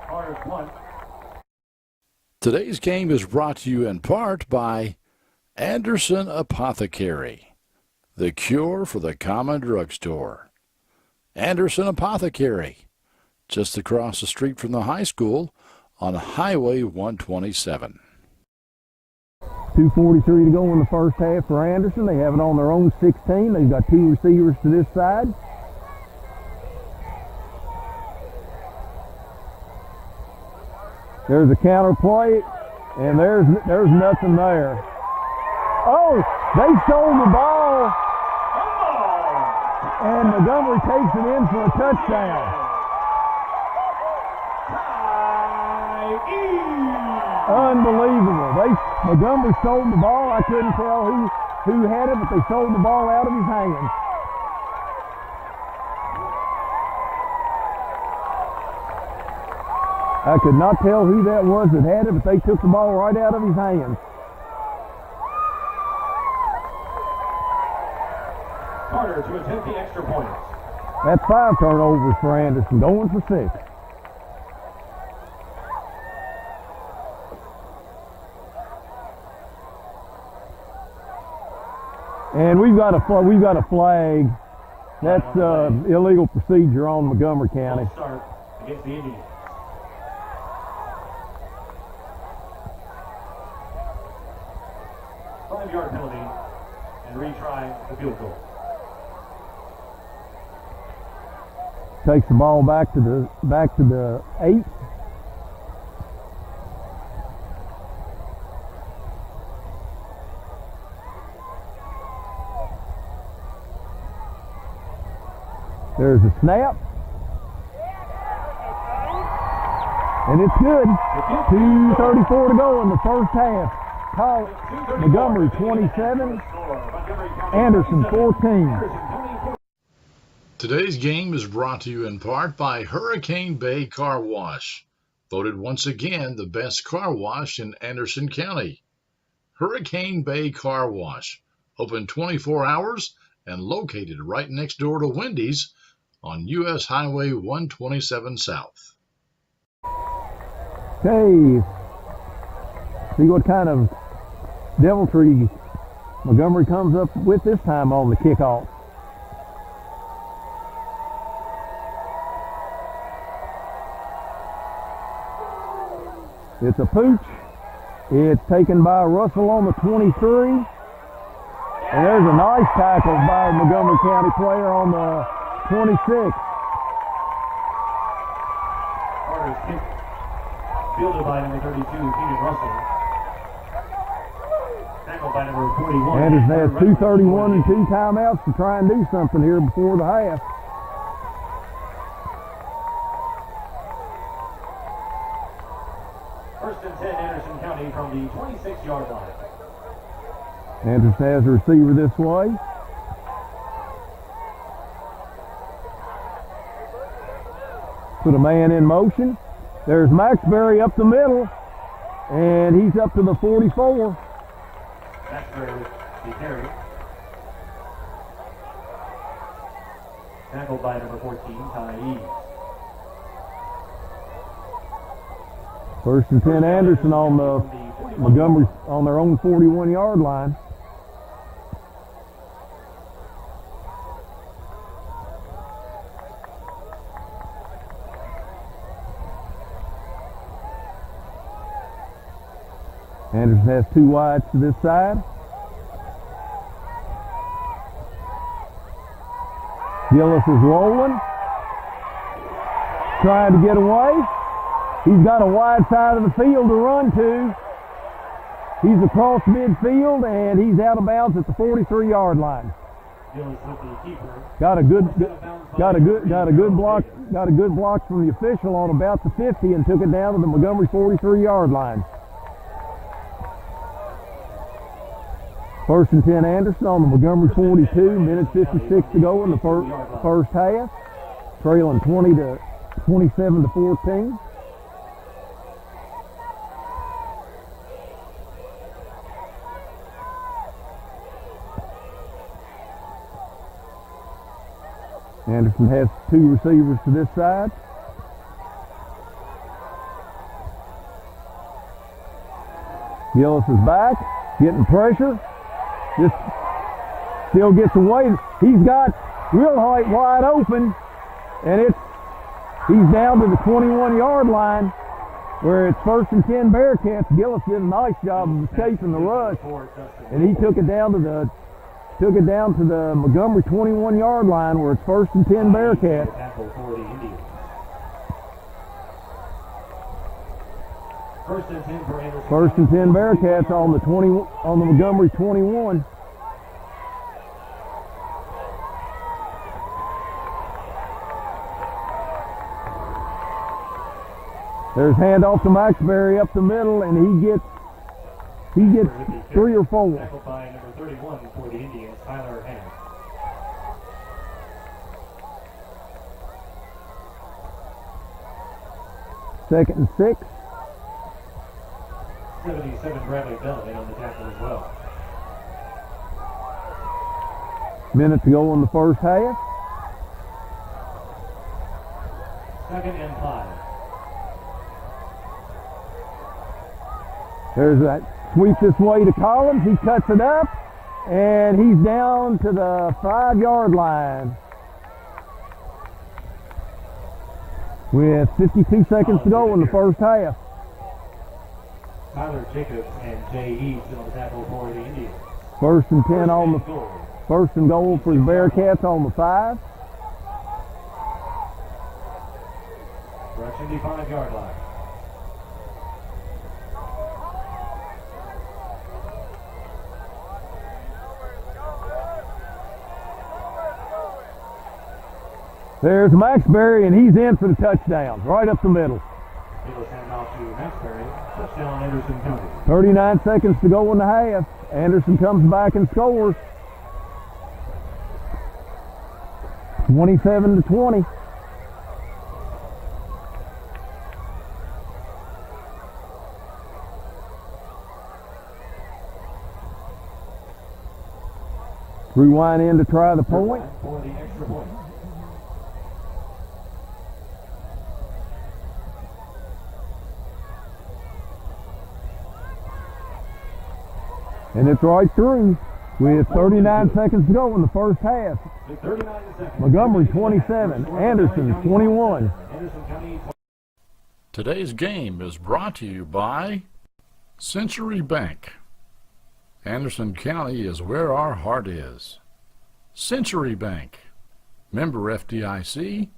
Today's game is brought to you in part by Anderson Apothecary, the cure for the common drugstore. Anderson Apothecary, just across the street from the high school on Highway 127. 2:43 to go in the first half for Anderson. They have it on their own 16. They've got 2 receivers to this side. There's a counter play, and there's nothing there. Oh, they stole the ball, and Montgomery takes it in for a touchdown. Unbelievable. Montgomery stole the ball. I couldn't tell who had it, but they stole the ball out of his hands. I could not tell who that was that had it, but they took the ball right out of his hands. Carter to attempt the extra point. That's 5 turnovers for Anderson, going for 6. And we've got a flag. That's illegal procedure on Montgomery County. Start against the Indians. 5-yard penalty and retry the field goal. Takes the ball back to the 8. There's a snap. And it's good. 2:34 to go in the first half. Montgomery 27, Anderson 14. Today's game is brought to you in part by Hurricane Bay Car Wash, voted once again the best car wash in Anderson County. Hurricane Bay Car Wash, open 24 hours and located right next door to Wendy's on US Highway 127 South. Okay, see what kind of deviltry Montgomery comes up with this time on the kickoff. It's a pooch. It's taken by Russell on the 23. And there's a nice tackle by a Montgomery County player on the 26. Carter's kick fielded by number 32, Keenan Russell. Tackled by number 41. Anderson has 2:31 and 2 timeouts to try and do something here before the half. First and 10, Anderson County from the 26-yard line. Anderson has a receiver this way. Put a man in motion. There's Maxbury up the middle, and he's up to the 44. Maxbury with the carry. Tackled by number 14, Ty Eves. First and 10 Anderson on the Montgomery on their own 41-yard line. Anderson has two wides to this side. Gillis is rolling, trying to get away. He's got a wide side of the field to run to. He's across midfield and he's out of bounds at the 43-yard line. Gillis with the keeper. Got a good block from the official on about the 50 and took it down to the Montgomery 43-yard line. First and 10 Anderson on the Montgomery 42, minute 56 to go in the first half. Trailing 27 to 14. Anderson has two receivers to this side. Gillis is back, getting pressure. Just still gets away. He's got Wilhite wide open, and he's down to the 21-yard line, where it's first and 10 Bearcats. Gillis did a nice job of escaping the rush, and he took it down to the Montgomery 21-yard line, where it's first and 10 Bearcats. First and 10 Bearcats on the Montgomery 21. There's handoff to Maxbury up the middle, and he gets 3 or 4. Tackled by number 31 for the Indians, Tyler Hanna. Second and 6. 77 Bradley Bell in on the tackle as well. Minute to go in the first half. Second and 5. There's that sweep this way to Collins. He cuts it up, and he's down to the 5-yard line with 52 seconds to go in the first half. Tyler Jacobs and Jay Eves on the tackle for the Indians. First and 10 on the first and goal for the Bearcats on the 5. Direction the 5-yard line. There's Maxbury, and he's in for the touchdown, right up the middle. Gillis hand off to Maxbury. Touchdown, Anderson County. 39 seconds to go in the half. Anderson comes back and scores. 27 to 20. Rewind in to try the point. For the extra point. And it's right through with 39 seconds to go in the first half. 39 seconds. Montgomery 27, Anderson 21. Today's game is brought to you by Century Bank. Anderson County is where our heart is. Century Bank, member FDIC,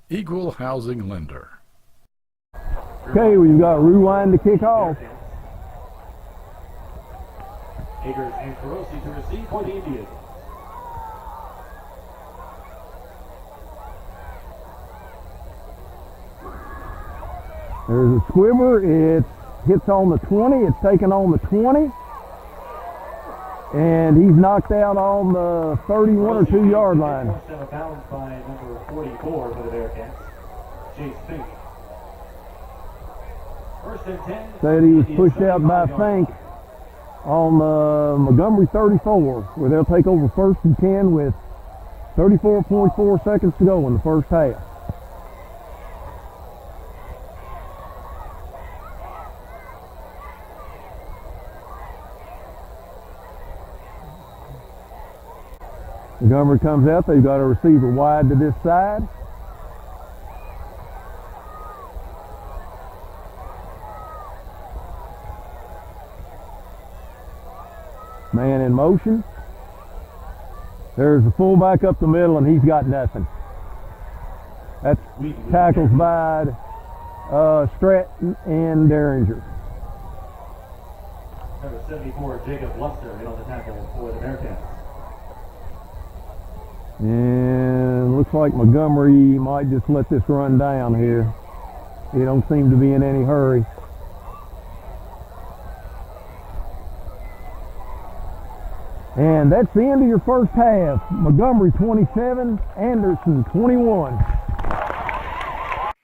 equal housing lender. Okay, we've got rewind to kick off. Akers and Carosi to receive for the Indians. There's a squibber. It hits on the 20. It's taken on the 20. And he's knocked out on the 31 or 2 yard line. Out of bounds by number 44 for the Bearcats. Chase Fink. First and 10. Said he was pushed out by Fink on Montgomery 34, where they'll take over first and 10 with 34.4 seconds to go in the first half. Montgomery comes out, they've got a receiver wide to this side. Man in motion. There's the fullback up the middle, and he's got nothing. That's tackles by Stratton and Derringer. Number 74, Jacob Luster, in on the tackle for the Bearcats. And looks like Montgomery might just let this run down here. He don't seem to be in any hurry. And that's the end of your first half. Montgomery 27, Anderson 21.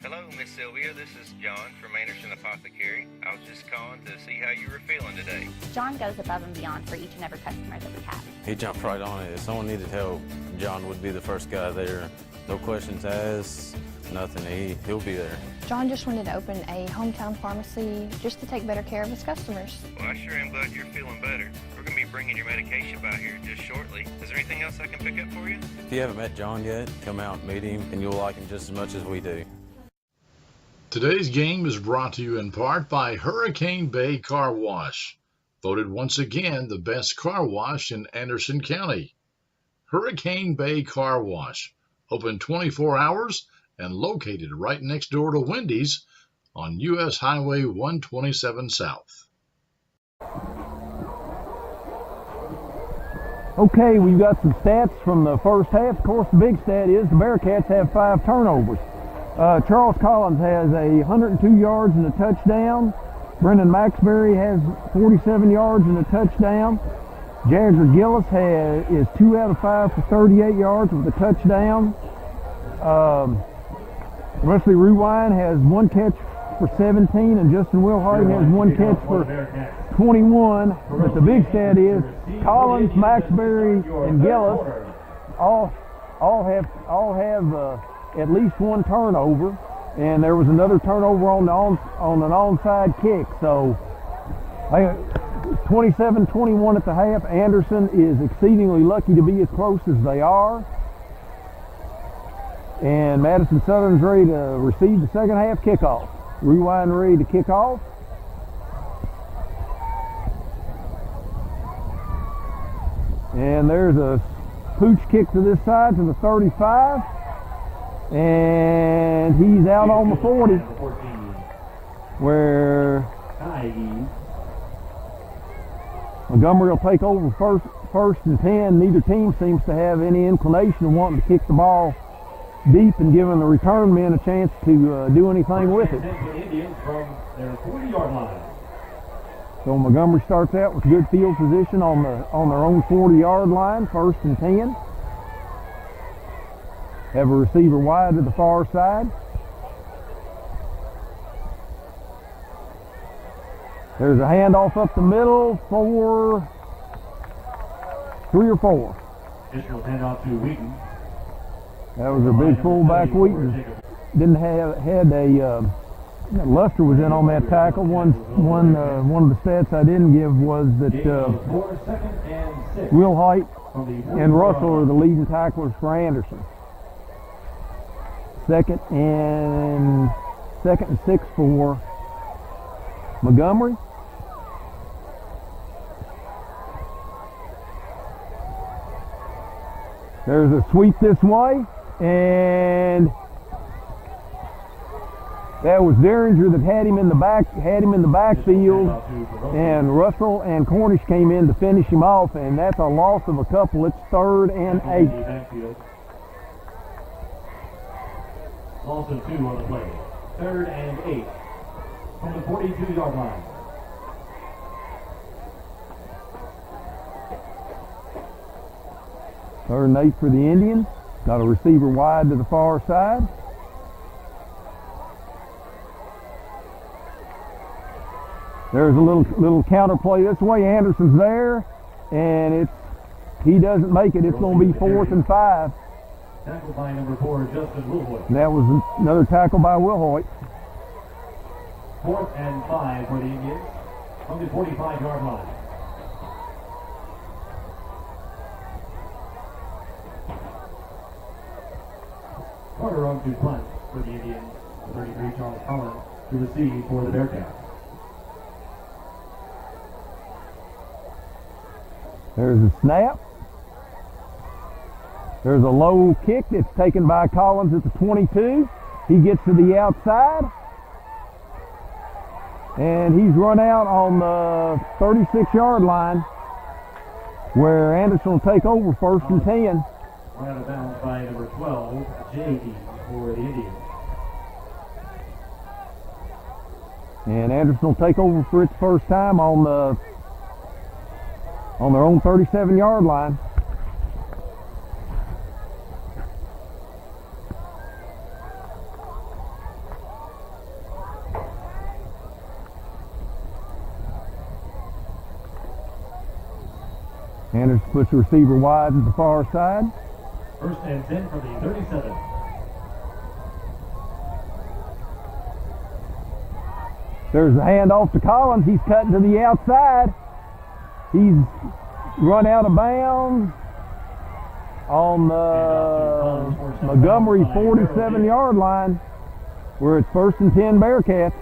Hello, Miss Sylvia. This is John from Anderson Apothecary. I was just calling to see how you were feeling today. John goes above and beyond for each and every customer that we have. He jumped right on it. If someone needed help, John would be the first guy there. No questions asked, nothing. He'll be there. John just wanted to open a hometown pharmacy just to take better care of his customers. Well, I sure am glad you're feeling better. We're going to be bringing your medication by here just shortly. Is there anything else I can pick up for you? If you haven't met John yet, come out and meet him, and you'll like him just as much as we do. Today's game is brought to you in part by Hurricane Bay Car Wash, voted once again the best car wash in Anderson County. Hurricane Bay Car Wash, open 24 hours and located right next door to Wendy's on U.S. Highway 127 South. Okay, we've got some stats from the first half. Of course, the big stat is the Bearcats have 5 turnovers. Charles Collins has 102 yards and a touchdown. Brendan Maxbury has 47 yards and a touchdown. Jagger Gillis is 2 out of 5 for 38 yards with a touchdown. Wesley Rewine has 1 catch for 17, and Justin Wilhart has 1 catch for 21. But the big stat is Collins, Maxbury, and Gillis all have at least 1 turnover, and there was another turnover on an onside kick. So 27-21 at the half. Anderson is exceedingly lucky to be as close as they are. And Madison Southern's ready to receive the second half kickoff. Rewind ready to kick off. And there's a pooch kick to this side to the 35. And he's out on the 40. Where Montgomery will take over first and 10. Neither team seems to have any inclination of wanting to kick the ball deep and giving the return men a chance to do anything with it. Indians from their 40-yard line. So Montgomery starts out with good field position on their own 40-yard line, first and 10. Have a receiver wide to the far side. There's a handoff up the middle for 3 or 4. Additional handoff to Wheaton. That was a big fullback. Wheaton Luster was in on that tackle. One of the stats I didn't give was that Will Height and Russell are the leading tacklers for Anderson. Second and 6 for Montgomery. There's a sweep this way, and that was Derringer that had him in the backfield, and Russell and Cornish came in to finish him off, and that's a loss of a couple. It's 3rd and 8. Loss of 2 on the play. 3rd and 8 from the 42-yard line. Third and 8 for the Indians. Got a receiver wide to the far side. There's a little counter play this way. Anderson's there, and he doesn't make it. It's going to be 4th and 5. Tackled by number 4, Justin Wilhoit. And that was another tackle by Wilhoit. 4th and 5 for the Indians from the 45-yard line. Carter on to punt for the Indians. 33, Charles Collins to receive for the Bearcats. There's a snap. There's a low kick that's taken by Collins at the 22. He gets to the outside. And he's run out on the 36-yard line where Anderson will take over 1st and 10. Run out of bounds by number 12, J.D. for the Indians. And Anderson will take over for its first time on their own 37-yard line. Anderson puts the receiver wide at the far side. 1st and 10 for the 37. There's a handoff to Collins. He's cutting to the outside. He's run out of bounds on the Montgomery 47-yard line where it's 1st and 10 Bearcats.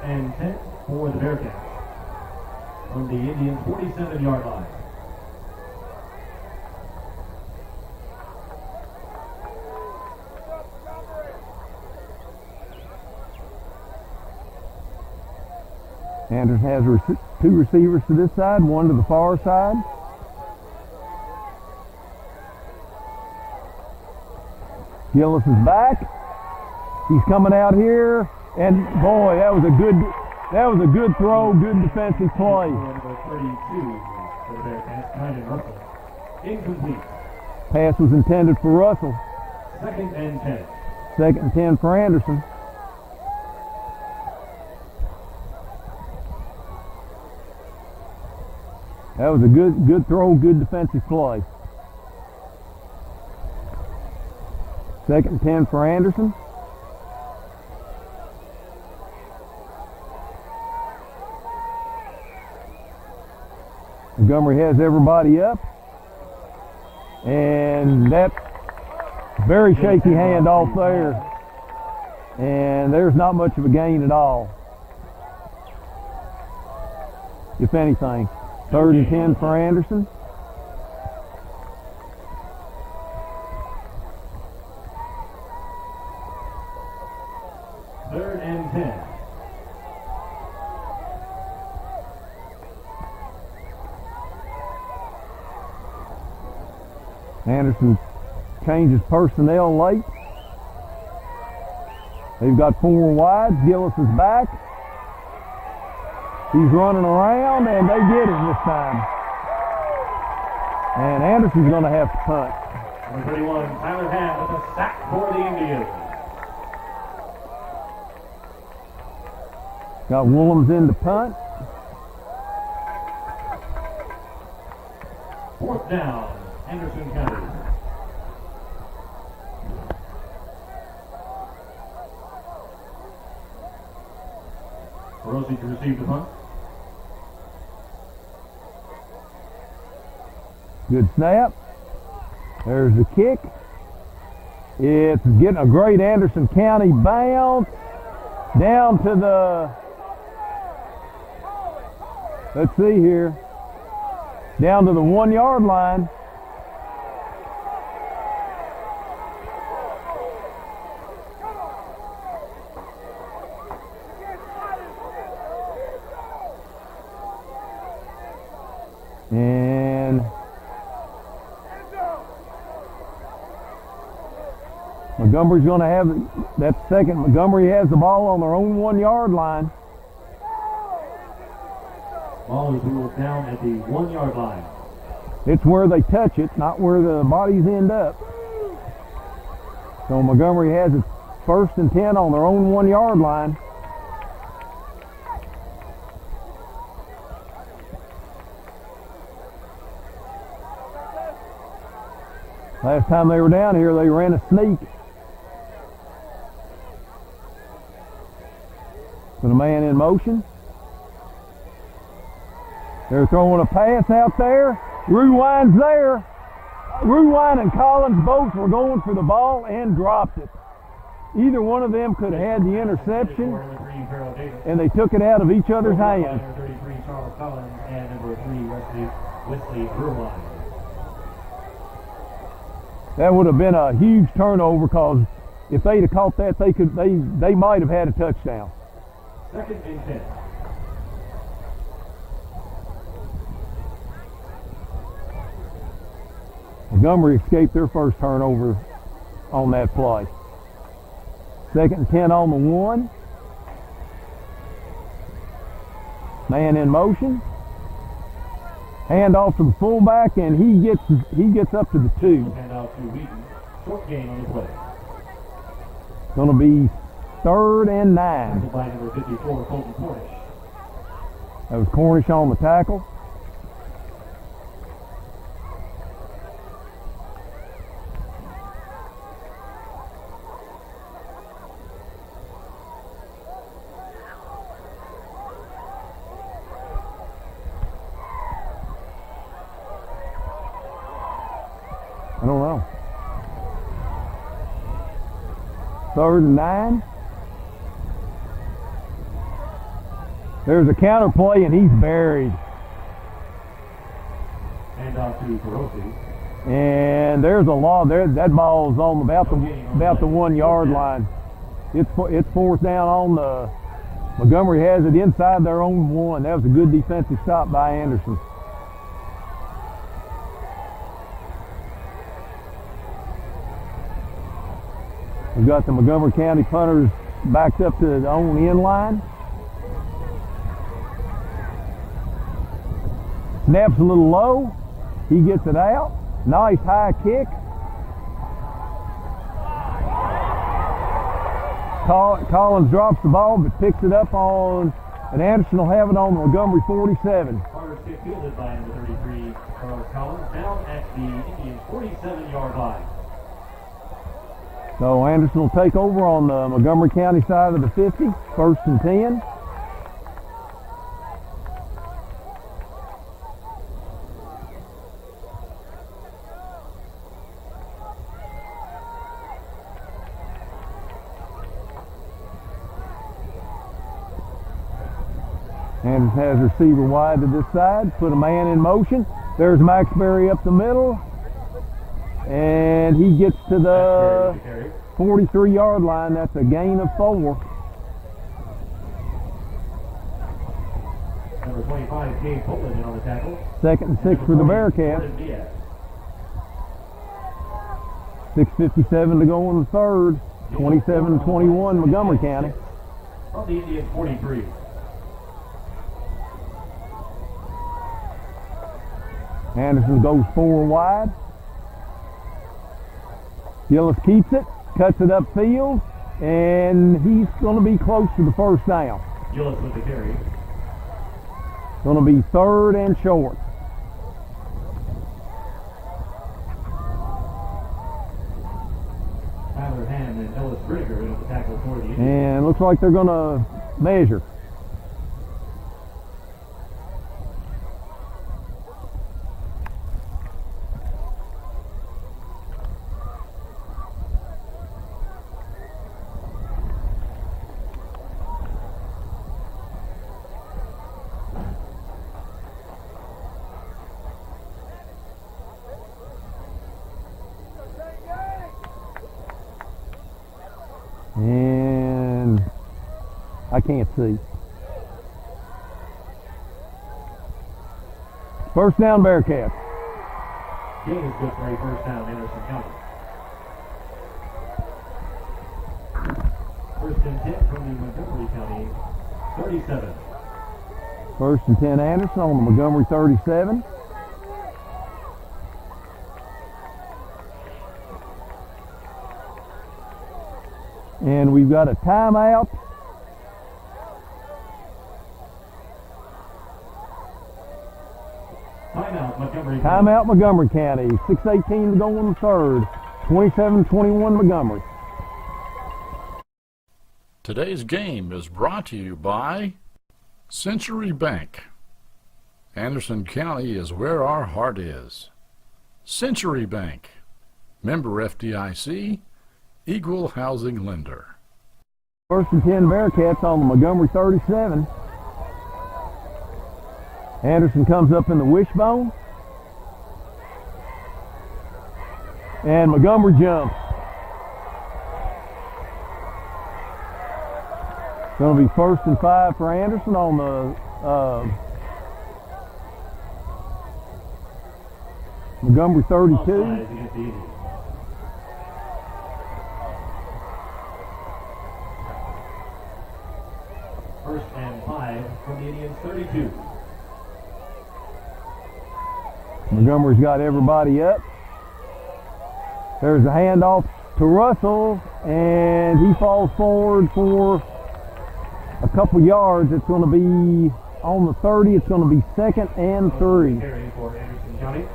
And 10 for the Bearcats from the Indians' 47-yard line. Anderson has 2 receivers to this side, 1 to the far side. Gillis is back. He's coming out here. And boy, that was a good throw, good defensive play. Number 32 for the Bearcats, Kynan Russell. Incomplete. Pass was intended for Russell. 2nd and 10. 2nd and 10 for Anderson. That was a good throw, good defensive play. 2nd and 10 for Anderson. Montgomery has everybody up. And that very shaky handoff there. And there's not much of a gain at all. If anything. 3rd and 10 for Anderson. Third and 10. Anderson changes personnel late. They've got 4 wides. Gillis is back. He's running around, and they get him this time. And Anderson's going to have to punt. Number 31, Tyler Hand with a sack for the Indians. Got Willems in to punt. 4th down, Anderson County. Rossi to receive the punt. Good snap. There's the kick. It's getting a great Anderson County bounce down to the, let's see here, down to the 1-yard line. And Montgomery's going to have that second. Montgomery has the ball on their own 1-yard line. Ball is ruled down at the 1-yard line. It's where they touch it, not where the bodies end up. So Montgomery has it 1st and 10 on their own 1 yard line. Last time they were down here, they ran a sneak. Put a man in motion. They're throwing a pass out there. Rewind's there. Rewind and Collins both were going for the ball and dropped it. Either one of them could have had the interception, and they took it out of each other's hands. That would have been a huge turnover, because if they'd have caught that, they might have had a touchdown. 2nd and 10. Montgomery escaped their first turnover on that play. 2nd and 10 on the 1. Man in motion. Hand off to the fullback, and he gets up to the 2. Hand off to Wheaton. Short gain on the play. Going to be 3rd and 9. By number 54, Colton Cornish. That was Cornish on the tackle. I don't know. 3rd and 9. There's a counter play, and he's buried. Hand off to Carosi. And there's a law there. That ball's on about the 1 yard line. It's 4th down on the. Montgomery has it inside their own 1. That was a good defensive stop by Anderson. We've got the Montgomery County punters backed up to the own end line. Snap's a little low. He gets it out. Nice high kick. Collins drops the ball, but picks it up on, and Anderson will have it on the Montgomery 47. Carter's kick fielded by number 33, Charles Collins, down at the Indians' 47-yard line. So Anderson will take over on the Montgomery County side of the 50, 1st and 10. Anderson has receiver wide to this side, put a man in motion. There's Maxbury up the middle. And he gets to the 43-yard line. That's a gain of 4. Number 25, Gabe Poland in on the tackle. 2nd and 6 for the Bearcats. 6:57 to go in the 3rd. 27-21 Montgomery County. From the Indians 43. Anderson goes 4 wide. Gillis keeps it, cuts it upfield, and he's going to be close to the 1st down. Gillis with the carry. Going to be 3rd and short. Tyler Hamm and Ellis Brigger in the tackle for the Indians. And looks like they're going to measure. And I can't see. 1st down Bearcats. Gain is good for a 1st down, Anderson County. 1st and 10 from the Montgomery County 37. 1st and 10 Anderson on the Montgomery 37. And we've got a timeout. Timeout Montgomery County. 6:18 to go in the third. 27-21 Montgomery. Today's game is brought to you by Century Bank. Anderson County is where our heart is. Century Bank. Member FDIC. Equal housing lender. First and 10 Bearcats on the Montgomery 37. Anderson comes up in the wishbone. And Montgomery jumps. Going to be 1st and 5 for Anderson on the Montgomery 32. First and 5 from the Indians 32. Montgomery's got everybody up. There's a handoff to Russell, and he falls forward for a couple yards. It's going to be on the 30. It's going to be 2nd and 3. Carry for Anderson County.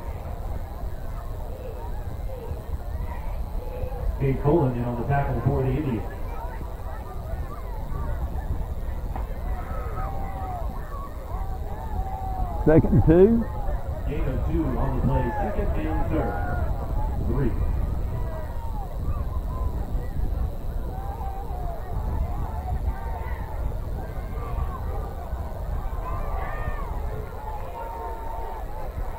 Dave Colin in on the tackle for the Indians. Second and 2. Gain of 2 on the play. 2nd and 3. 3.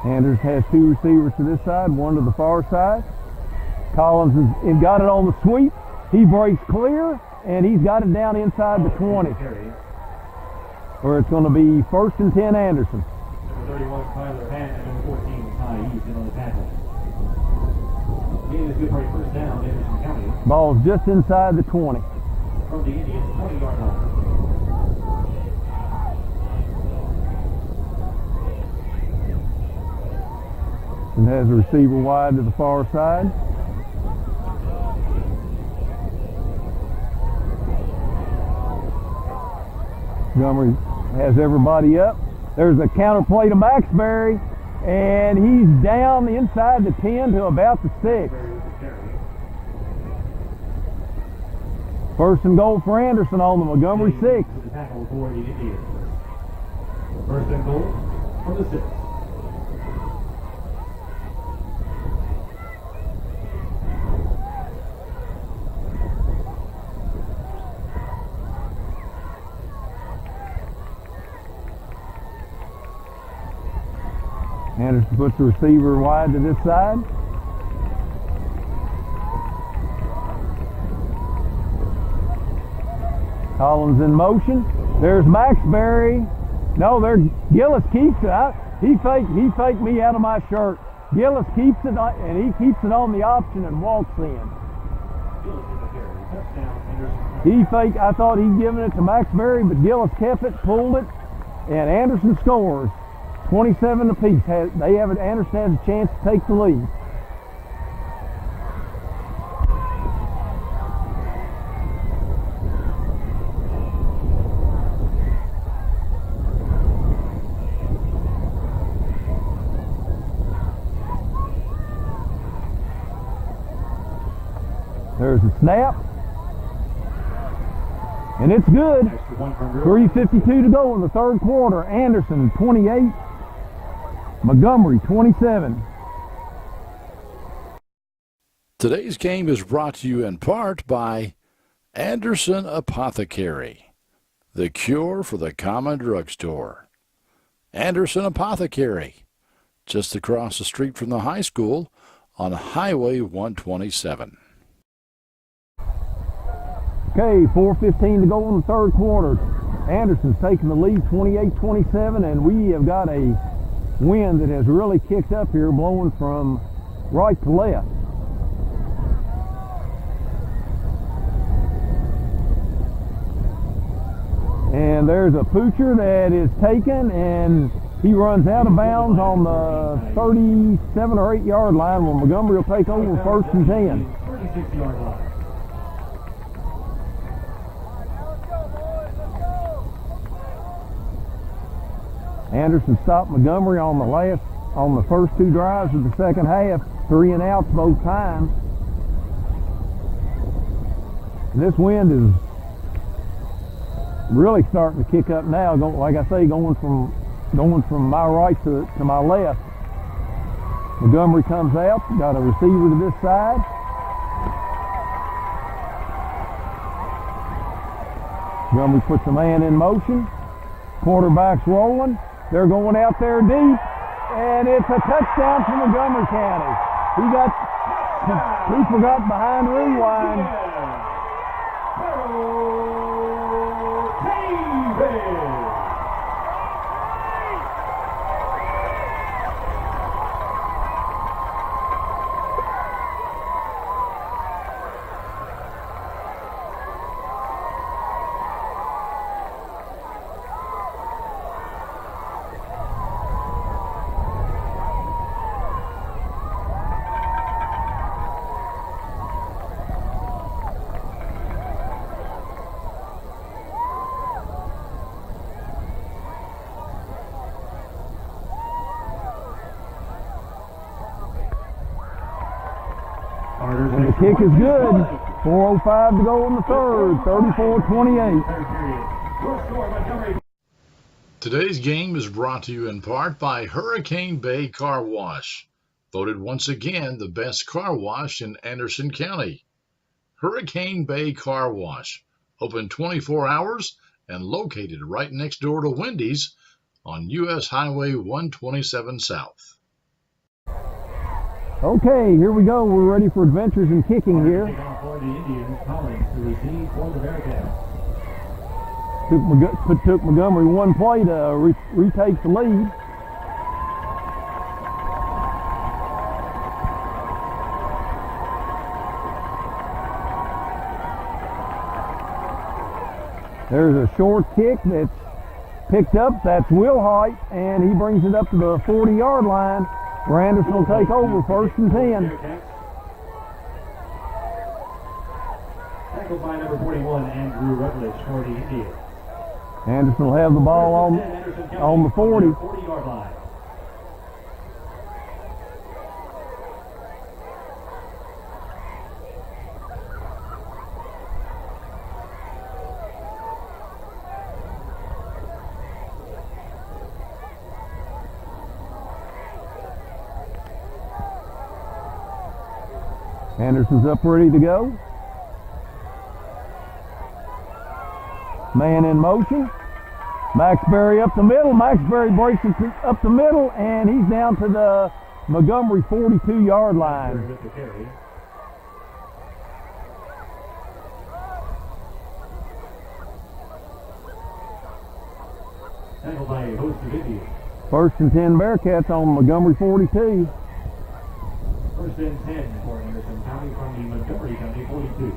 Anders has 2 receivers to this side, 1 to the far side. Collins has got it on the sweep. He breaks clear, and he's got it down inside the 20. Where it's going to be 1st and 10 Anderson. Number 31, Tyler Pan, and number 14, Ty East in on the tackle. Gain is good for a 1st down, Anderson County. Ball's just inside the 20. From the Indians, 20-yard line. And has a receiver wide to the far side. Montgomery has everybody up. There's a counter play to Maxbury, and he's down inside the 10 to about the 6. 1st and goal for Anderson on the Montgomery 6. The tackle for the Indians. 1st and goal from the 6. Anderson puts the receiver wide to this side. Collins in motion. There's Maxbury. No, there Gillis keeps it. He faked me out of my shirt. Gillis keeps it, and he keeps it on the option and walks in. I thought he'd given it to Maxbury, but Gillis kept it, pulled it, and Anderson scores. 27 apiece. Anderson has a chance to take the lead. There's a snap. And it's good. 3:52 to go in the 3rd quarter. Anderson 28. Montgomery 27. Today's game is brought to you in part by Anderson Apothecary, the cure for the common drugstore. Anderson Apothecary, just across the street from the high school on Highway 127. Okay, 4:15 to go in the 3rd quarter. Anderson's taking the lead 28-27, and we have got a wind that has really kicked up here, blowing from right to left. And there's a poocher that is taken, and he runs out of bounds on the 37 or 8 yard line, where Montgomery will take over 1st and 10. 36-yard line. Anderson stopped Montgomery on the first two drives of the second half, 3 and outs both times. This wind is really starting to kick up now. Like I say, going from my right to my left. Montgomery comes out, got a receiver to this side. Montgomery puts a man in motion. Quarterback's rolling. They're going out there deep, and it's a touchdown for Montgomery County. He forgot behind rewind. And the kick is good. 4:05 to go in the third. 34-28. Today's game is brought to you in part by Hurricane Bay Car Wash, voted once again the best car wash in Anderson County. Hurricane Bay Car Wash, open 24 hours and located right next door to Wendy's on U.S. Highway 127 South. Okay, here we go. We're ready for adventures in kicking here. For the Indians, Collins to receive for the Bearcats. Took Montgomery one play to retake the lead. There's a short kick that's picked up. That's Will Height, and he brings it up to the 40-yard line. Where Anderson will take over, 1st and 10. Tackled by number 41, Andrew Rutledge for the Indians. Anderson will have the ball on the 40. 40-yard line. Anderson's up ready to go. Man in motion. Maxbury up the middle. Maxbury breaks it up the middle, and he's down to the Montgomery 42-yard line. First and 10 Bearcats on Montgomery 42. 1st and 10 for Anderson County from the Montgomery County 42.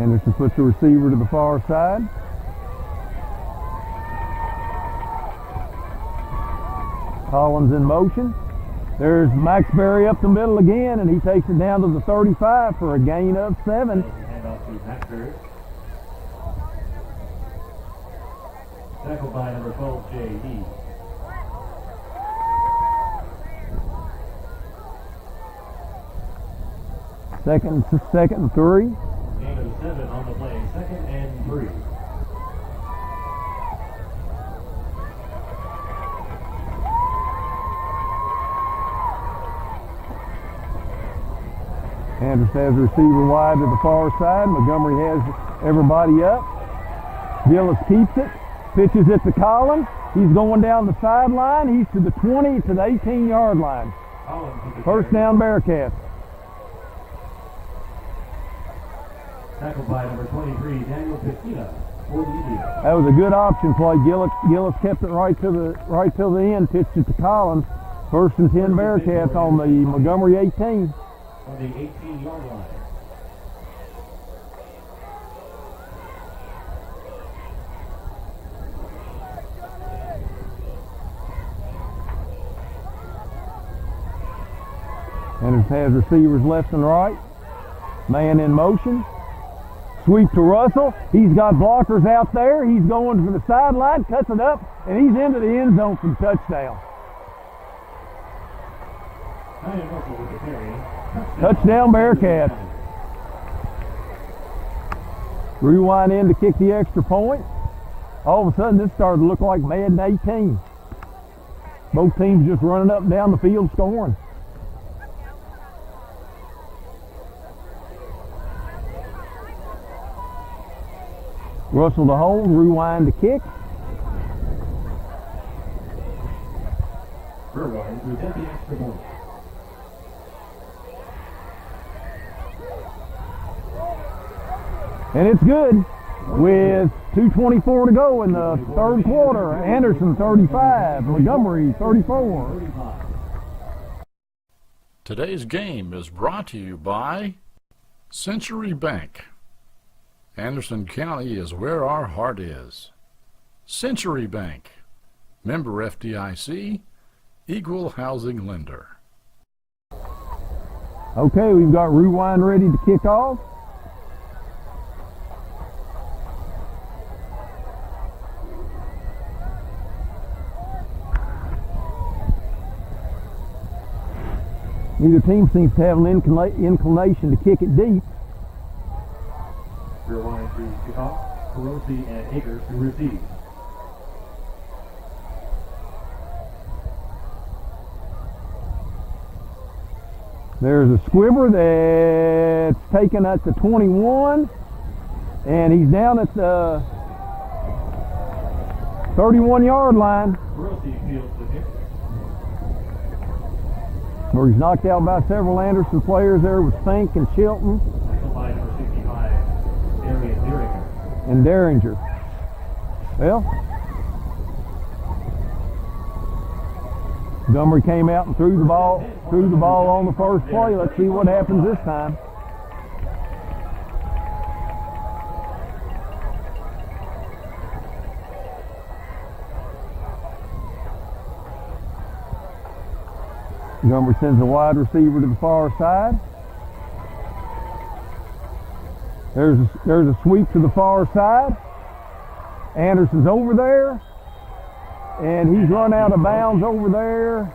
Anderson puts the receiver to the far side. Collins in motion. There's Maxbury up the middle again, and he takes it down to the 35 for a gain of 7. Handoff to Maxbury. Tackled by number 12, J.E. Second and 3. Gain of 7 on the play. 2nd and 3. Anderson has the receiver wide to the far side. Montgomery has everybody up. Gillis keeps it. Pitches it to Collins. He's going down the sideline. He's to the 20, to the 18-yard line. 1st down Bearcats. Tackled by number 23, Daniel Piscina for the Indians. That was a good option play. Gillis kept it right till the end. Pitched it to Collins. 1st and 10 Bearcats on the Montgomery 18. On the 18-yard line. And it has receivers left and right. Man in motion. Sweep to Russell. He's got blockers out there. He's going for the sideline, cuts it up, and he's into the end zone for the touchdown. Touchdown Bearcats. Rewind in to kick the extra point. All of a sudden, this started to look like Madden 18. Both teams just running up and down the field scoring. Russell to hold, rewind to kick. Rewind to get the extra point. And it's good with 2:24 to go in the third quarter. Anderson 35, Montgomery 34. Today's game is brought to you by Century Bank. Anderson County is where our heart is. Century Bank, member FDIC, equal housing lender. Okay, we've got rewind ready to kick off. Neither team seems to have an inclination to kick it deep. Rewind to kickoff. Pelosi and Akers to receive. There's a squibber that's taken at the 21, and he's down at the 31-yard line. Pelosi fields the kick. Where he's knocked out by several Anderson players there with Fink and Chilton. By number 65, Darian Derringer. And Derringer. Well, Montgomery came out and threw the ball on the first play. Let's see what happens this time. Montgomery sends a wide receiver to the far side. There's a sweep to the far side. Anderson's over there, and he's run out of bounds over there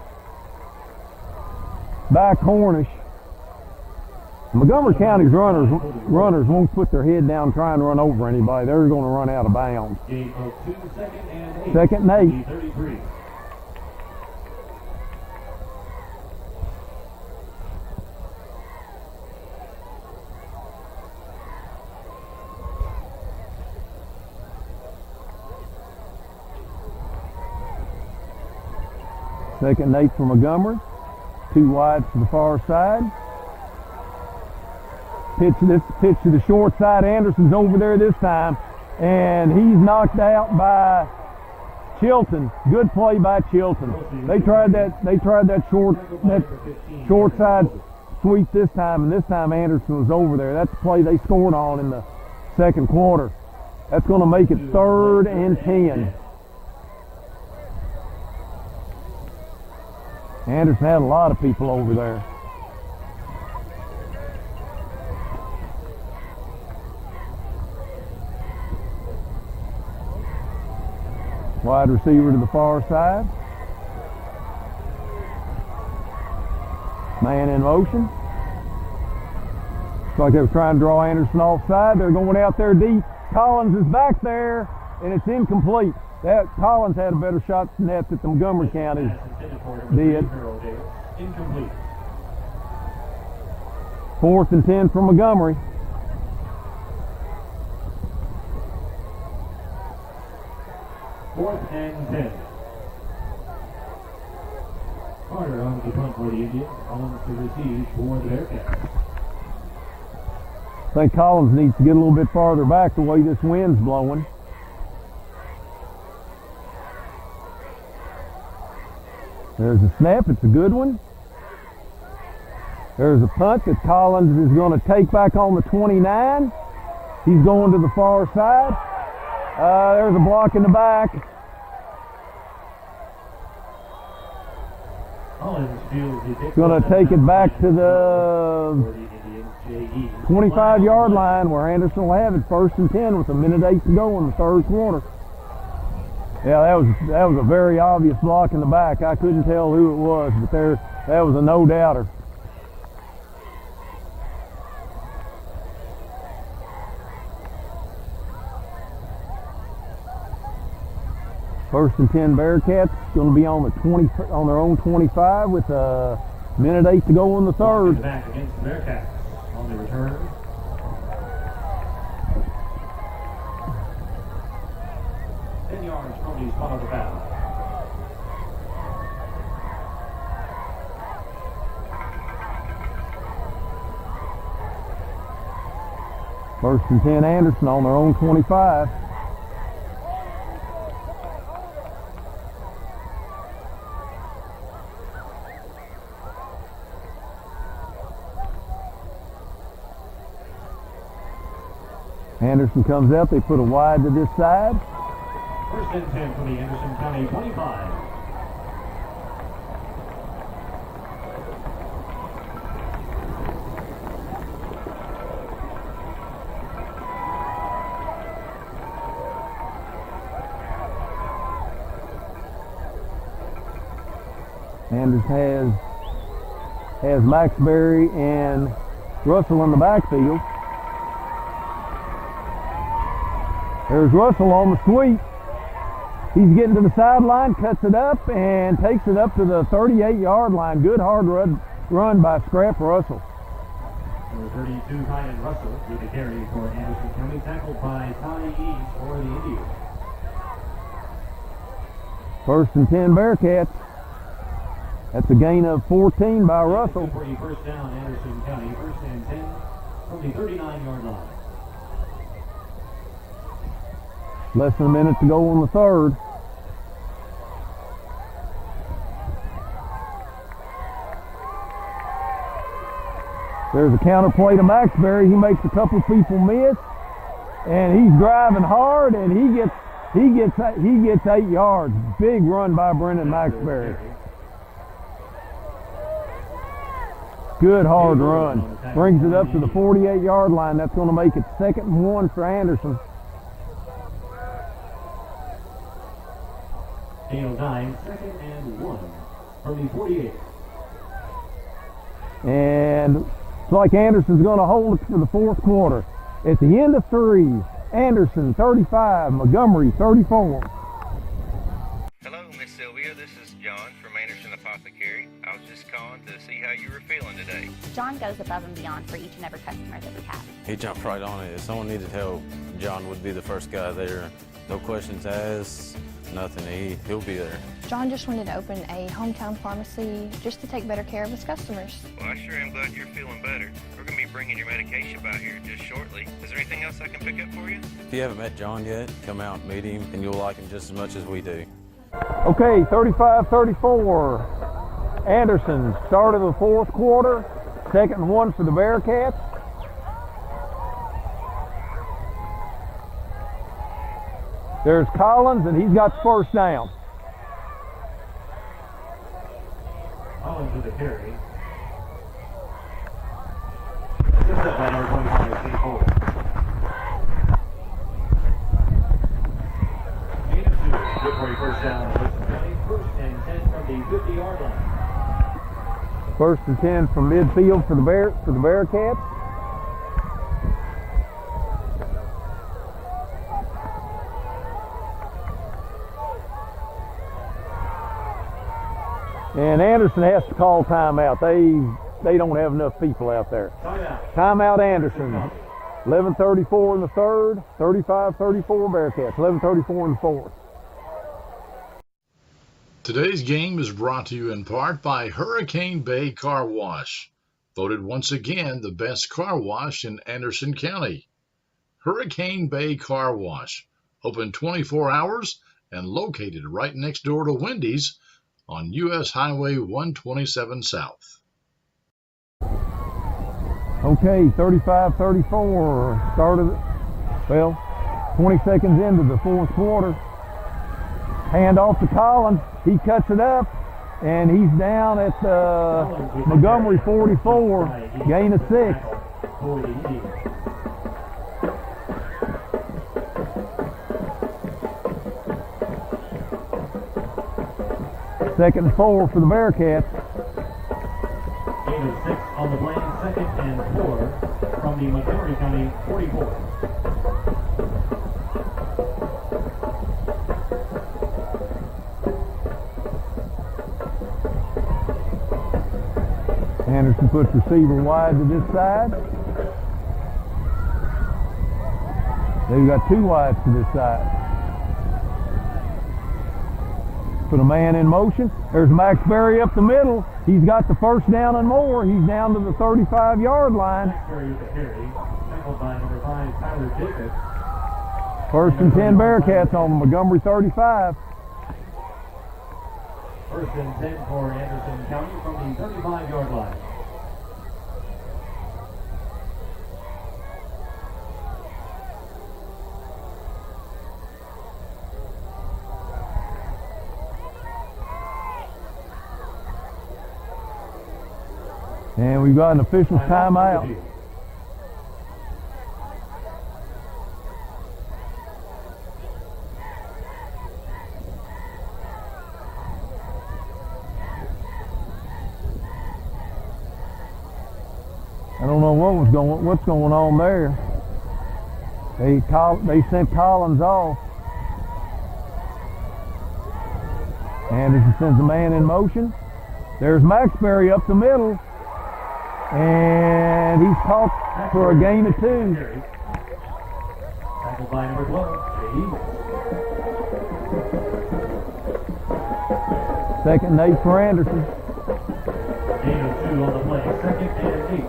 by Cornish. Montgomery County's runners won't put their head down trying to run over anybody. They're going to run out of bounds. Game of 2, Second and 8. 33. Second and 8 for Montgomery. 2 wide to the far side. Pitch to the short side. Anderson's over there this time, and he's knocked out by Chilton. Good play by Chilton. They tried that short side sweep this time, and this time Anderson was over there. That's the play they scored on in the second quarter. That's going to make it 3rd and 10. Anderson had a lot of people over there. Wide receiver to the far side. Man in motion. Looks like they were trying to draw Anderson offside. They're going out there deep. Collins is back there, and it's incomplete. Collins had a better shot than that the Montgomery County did. Incomplete. 4th and 10 for Montgomery. Fourth and 10. Carter on the punt for the Indians. Collins to receive for the Bearcats. I think Collins needs to get a little bit farther back the way this wind's blowing. There's a snap. It's a good one. There's a punt that Collins is going to take back on the 29. He's going to the far side. There's a block in the back. Going to take it back to the 25-yard line where Anderson will have it, 1st and 10 with 1:08 to go in the third quarter. Yeah, that was a very obvious block in the back. I couldn't tell who it was, but that was a no-doubter. First and 10 Bearcats going to be on their own 25 with 1:08 to go in the third. Back against the Bearcats on the return. Yards from the spot of the foul. First and 10 Anderson on their own 25. Anderson comes out, they put a wide to this side. First and 10 for the Anderson County 25. Anderson has Maxberry and Russell in the backfield. There's Russell on the sweep. He's getting to the sideline, cuts it up, and takes it up to the 38-yard line. Good hard run by Scrap Russell. Number 32, Ryan Russell, with the carry for Anderson County, tackled by Ty Eads for the Indians. First and 10 Bearcats. That's a gain of 14 by Russell. For a first down, Anderson County, first and 10 from the 39-yard line. Less than a minute to go on the third. There's a counter play to Maxberry. He makes a couple people miss, and he's driving hard, and he gets 8 yards. Big run by Brendan Maxberry. Good hard run. Brings it up to the 48-yard line. That's going to make it 2nd and 1 for Anderson. Gain 9, 2nd and 1 from the 48. And it's like Anderson's going to hold it for the fourth quarter. At the end of 3, Anderson 35, Montgomery 34. Hello, Miss Sylvia. This is John from Anderson Apothecary. I was just calling to see how you were feeling today. John goes above and beyond for each and every customer that we have. He jumped right on it. If someone needed help, John would be the first guy there. No questions asked, nothing. He'll be there. John just wanted to open a hometown pharmacy just to take better care of his customers. Well, I sure am glad you're feeling better. We're going to be bringing your medication by here just shortly. Is there anything else I can pick up for you? If you haven't met John yet, come out and meet him, and you'll like him just as much as we do. Okay, 35-34. Anderson, start of the fourth quarter. 2nd and 1 for the Bearcats. There's Collins, and he's got the first down. Collins with the carry. Just up by number 25, St. Paul. Gain of 2. Good for a first down. First and 10 from the 50-yard line. First and 10 from midfield for the Bearcats. And Anderson has to call timeout. They don't have enough people out there. Timeout Anderson. 11:34 in the third, 35-34 Bearcats. 11:34 in the fourth. Today's game is brought to you in part by Hurricane Bay Car Wash, voted once again the best car wash in Anderson County. Hurricane Bay Car Wash, open 24 hours and located right next door to Wendy's on U.S. Highway 127 South. Okay, 35-34. Started, 20 seconds into the fourth quarter. Hand off to Collins. He cuts it up, and he's down at Montgomery 44, gain of 6. For the Indians. Second and 4 for the Bearcats. Gain of 6 on the play, 2nd and 4 from the Montgomery County 44. Anderson puts receiver wide to this side. They've got 2 wides to this side. Put a man in motion. There's Max Berry up the middle. He's got the first down and more. He's down to the 35-yard line. Berry with the carry, tackled by number 5, Tyler Jacobs. First and 10 Bearcats on the Montgomery 35. First and 10 for Anderson County from the 35-yard line. And we've got an official timeout. I don't know what's going on there. They sent Collins off. Anderson sends a man in motion. There's Maxbury up the middle. And he's caught for a gain of 2. Tackled by number 12, Second and 8 for Anderson. Gain of 2 on the play, 2nd and 8.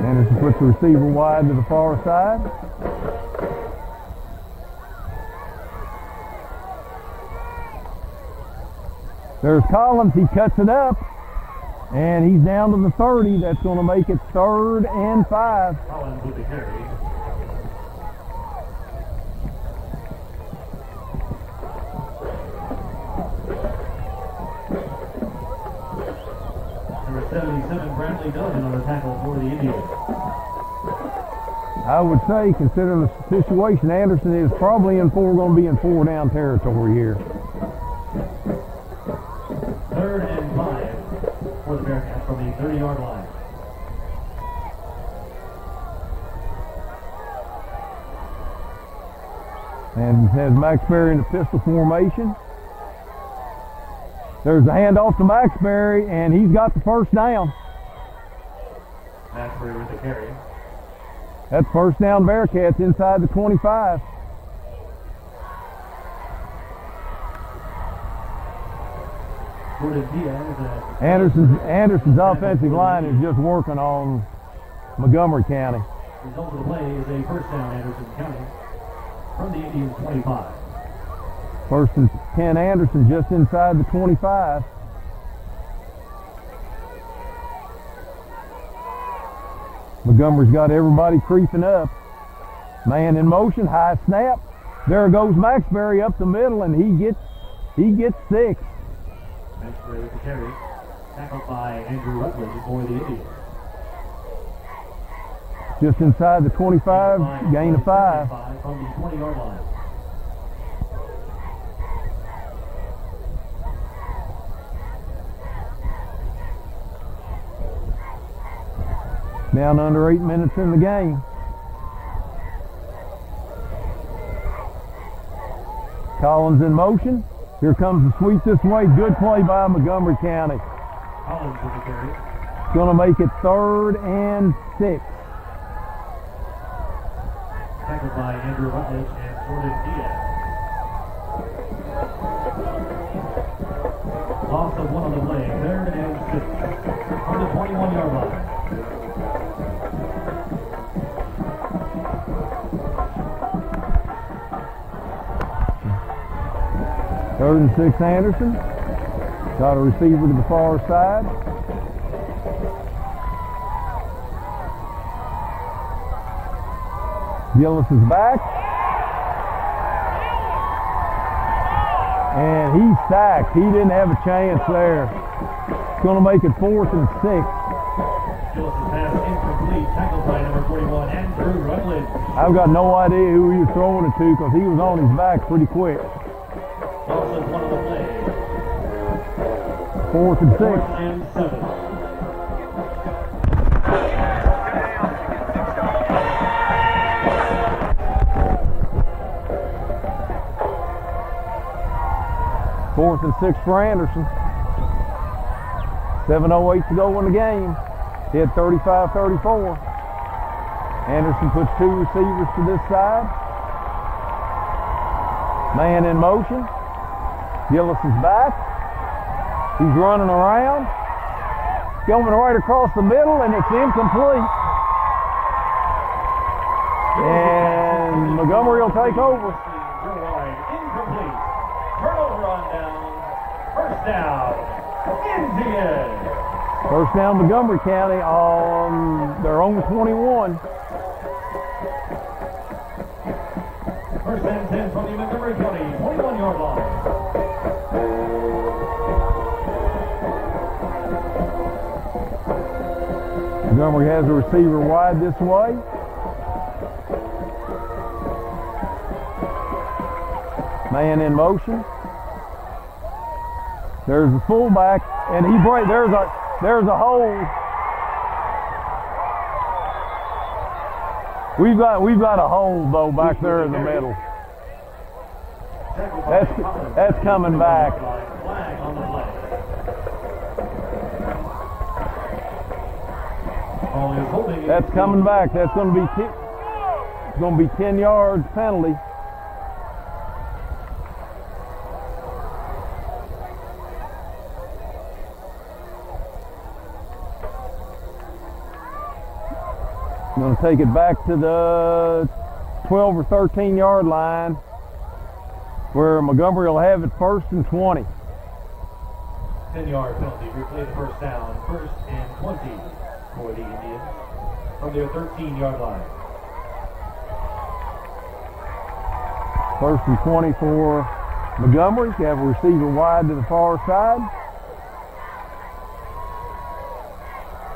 Anderson puts the receiver wide to the far side. There's Collins, he cuts it up, and he's down to the 30. That's going to make it 3rd and 5. Collins with the carry. Number 77, Bradley Duggan on the tackle for the Indians. I would say, considering the situation, Anderson is probably going to be in 4-down territory here. 3rd and 5 for the Bearcats from the 30-yard line. And has Maxbury in the pistol formation. There's a handoff to Maxbury, and he's got the first down. Maxbury with the carry. That's first down Bearcats inside the 25. Anderson's offensive line is just working on Montgomery County. Result of the play is a first down, Anderson County, from the Indians 25. First and 10 Anderson just inside the 25. Montgomery's got everybody creeping up. Man in motion, high snap. There goes Maxbury up the middle, and he gets 6. Maxbury with the carry, tackled by Andrew Rutledge for the Indians. Just inside the 25, gain of 5. From the 20-yard line. Down under 8 minutes in the game. Collins in motion. Here comes the sweep this way. Good play by Montgomery County. Collins with the carry. Going to make it 3rd and 6. Tackled by Andrew Rutledge and Jordan Diaz. Loss of 1 on the play, 3rd and 6. From the 21-yard line. Third and 6 Anderson. Got a receiver to the far side. Gillis is back. And he's sacked. He didn't have a chance there. It's going to make it 4th and 6. Gillis' pass incomplete. Tackled by number 41, Andrew Rutledge. I've got no idea who he was throwing it to because he was on his back pretty quick. Loss of one on the play. 4th and 6. 4th and 7. Fourth and 6 for Anderson. 7:08 to go in the game. He had 35-34. Anderson puts 2 receivers to this side. Man in motion. Gillis is back. He's running around. Going right across the middle, and it's incomplete. And Montgomery will take over. Incomplete. Turnover on down. First down. Indians. First down Montgomery County on their own 21. First and 10 from the Montgomery County 21-yard line. Montgomery has a receiver wide this way. Man in motion. There's the fullback, and there's a hole. We've got a hole though back there in the middle. That's coming back. Flag on the play. That's coming back. That's going to be 10 yards penalty. I'm going to take it back to the 12 or 13 yard line where Montgomery will have it 1st and 20. 10-yard penalty. Replay the first down. 1st and 20 for the Indians from their 13-yard line. 1st and 20 for Montgomery. You have a receiver wide to the far side.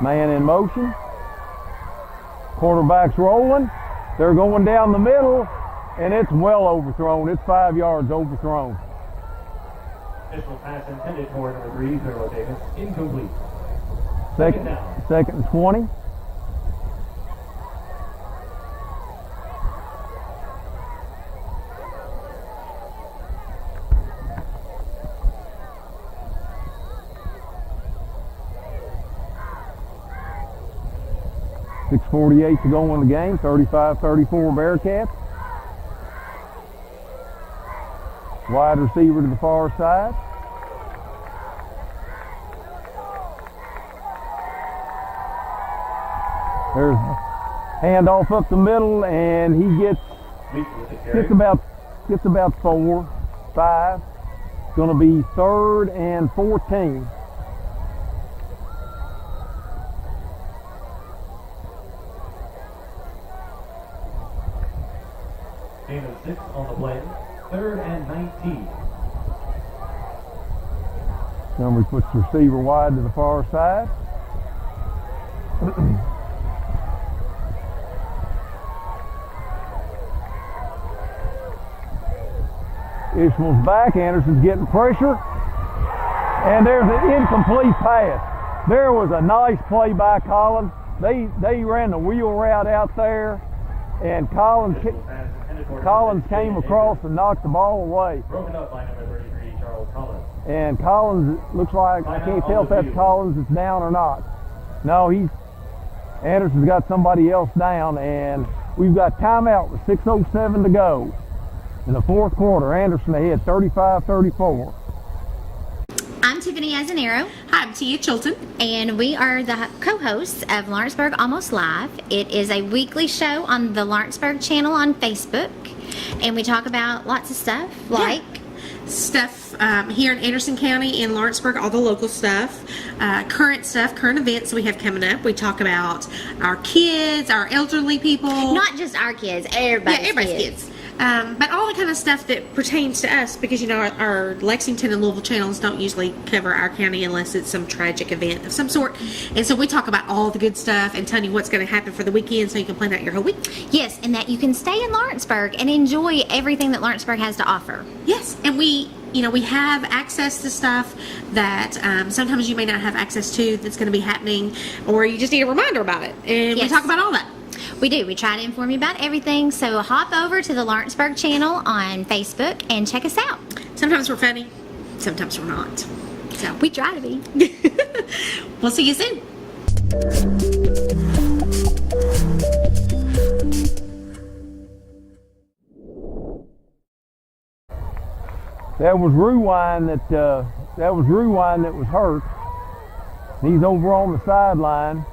Man in motion. Quarterback's rolling. They're going down the middle, and it's well overthrown. It's 5 yards overthrown. Initial pass intended for number 3, Zero Davis. Incomplete. Second and 20. .6:48 to go in the game, 35-34 Bearcats. Wide receiver to the far side. There's a handoff up the middle, and he gets about 4, 5. It's going to be 3rd and 14. Gain of 6 on the play. 3rd and 19. Montgomery puts the receiver wide to the far side. Ishmael's back. Anderson's getting pressure. And there's an incomplete pass. There was a nice play by Collins. They ran the wheel route out there, and Collins came across and knocked the ball away. Broken up by number 33, Charles Collins. And Collins looks like, I can't tell if that's Collins that's down or not. No, Anderson's got somebody else down, and we've got timeout with 6:07 to go. In the 4th quarter, Anderson ahead 35-34. I'm Tiffany Azanero. Hi, I'm Tia Chilton. And we are the co-hosts of Lawrenceburg Almost Live. It is a weekly show on the Lawrenceburg channel on Facebook. And we talk about lots of stuff like... stuff here in Anderson County, in Lawrenceburg, all the local stuff, current events we have coming up. We talk about our kids, our elderly people. Not just our kids, everybody's kids. But all the kind of stuff that pertains to us, because our Lexington and Louisville channels don't usually cover our county unless it's some tragic event of some sort. And so we talk about all the good stuff and tell you what's going to happen for the weekend so you can plan out your whole week. Yes, and that you can stay in Lawrenceburg and enjoy everything that Lawrenceburg has to offer. Yes, and we have access to stuff that sometimes you may not have access to that's going to be happening, or you just need a reminder about it. And we talk about all that. We do. We try to inform you about everything. So hop over to the Lawrenceburg channel on Facebook and check us out. Sometimes we're funny, sometimes we're not. So we try to be. We'll see you soon. That was Rewind that was hurt. He's over on the sideline.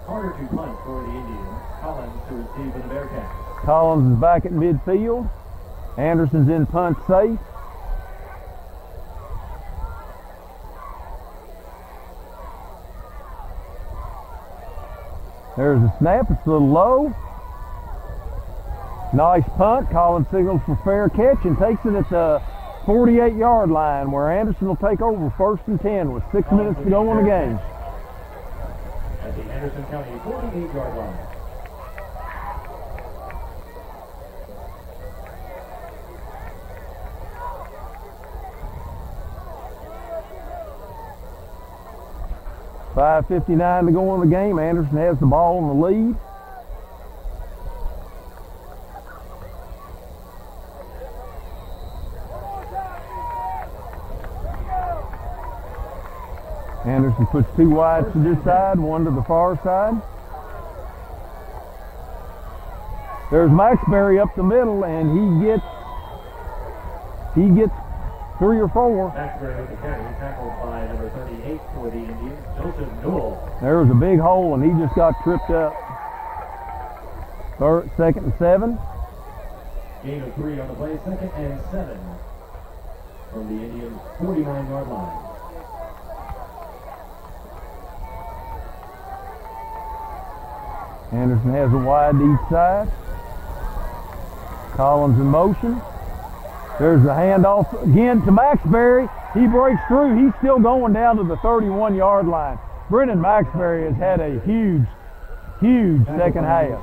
Carter to punt for the Indians. Collins to receive for the Bearcats. Collins is back at midfield. Anderson's in punt safe. There's a snap. It's a little low. Nice punt. Collins signals for fair catch and takes it at the 48-yard line, where Anderson will take over 1st and 10 with 6 minutes to go in the game. At the Anderson County 48-yard line. .5:59 to go in the game. Anderson has the ball in the lead. Anderson puts 2 wides to this side, 1 to the far side. There's Maxbury up the middle, and he gets 3 or 4. Maxbury with the carry, tackled by number 38 for the Indians, Joseph Newell. There was a big hole, and he just got tripped up. 2nd and 7. Gain of 3 on the play, 2nd and 7 from the Indians' 49-yard line. Anderson has a wide to each side. Collins in motion. There's the handoff again to Maxbury. He breaks through. He's still going down to the 31-yard line. Brendan Maxbury has had a huge second half.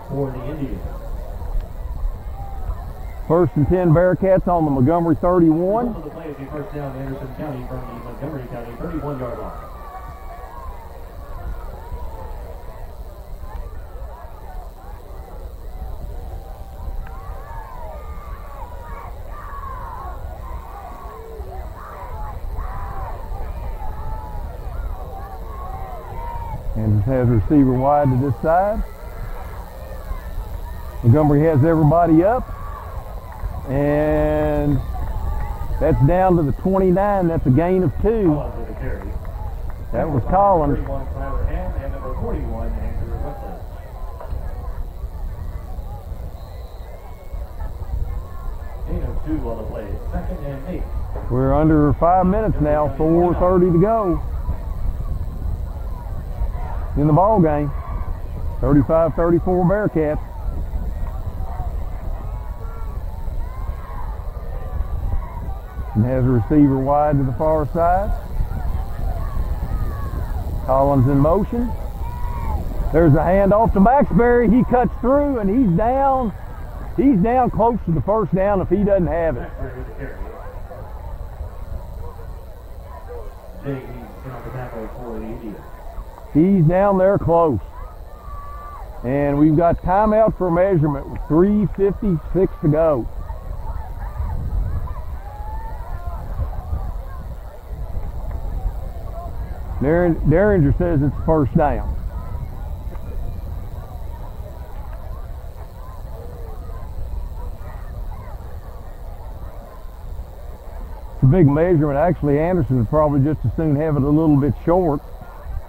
For the Indians. 1st and 10 Bearcats on the Montgomery 31. The play is a first down to Anderson County from the Montgomery County 31-yard line. Anderson has a receiver wide to this side. Montgomery has everybody up. And that's down to the 29. That's a gain of 2. That was Collins. And number 41, Andrew Wetler. Gain of 2 on the play. 2nd and 8. We're under 5 minutes now. 4:30 to go in the ball game. 35-34 Bearcats. And has a receiver wide to the far side. Collins in motion. There's a handoff to Maxbury. He cuts through and he's down. He's down close to the 1st down if he doesn't have it. He's down there close. And we've got timeout for measurement with 3:56 to go. Derringer says it's 1st down. It's a big measurement. Actually, Anderson would probably just as soon have it a little bit short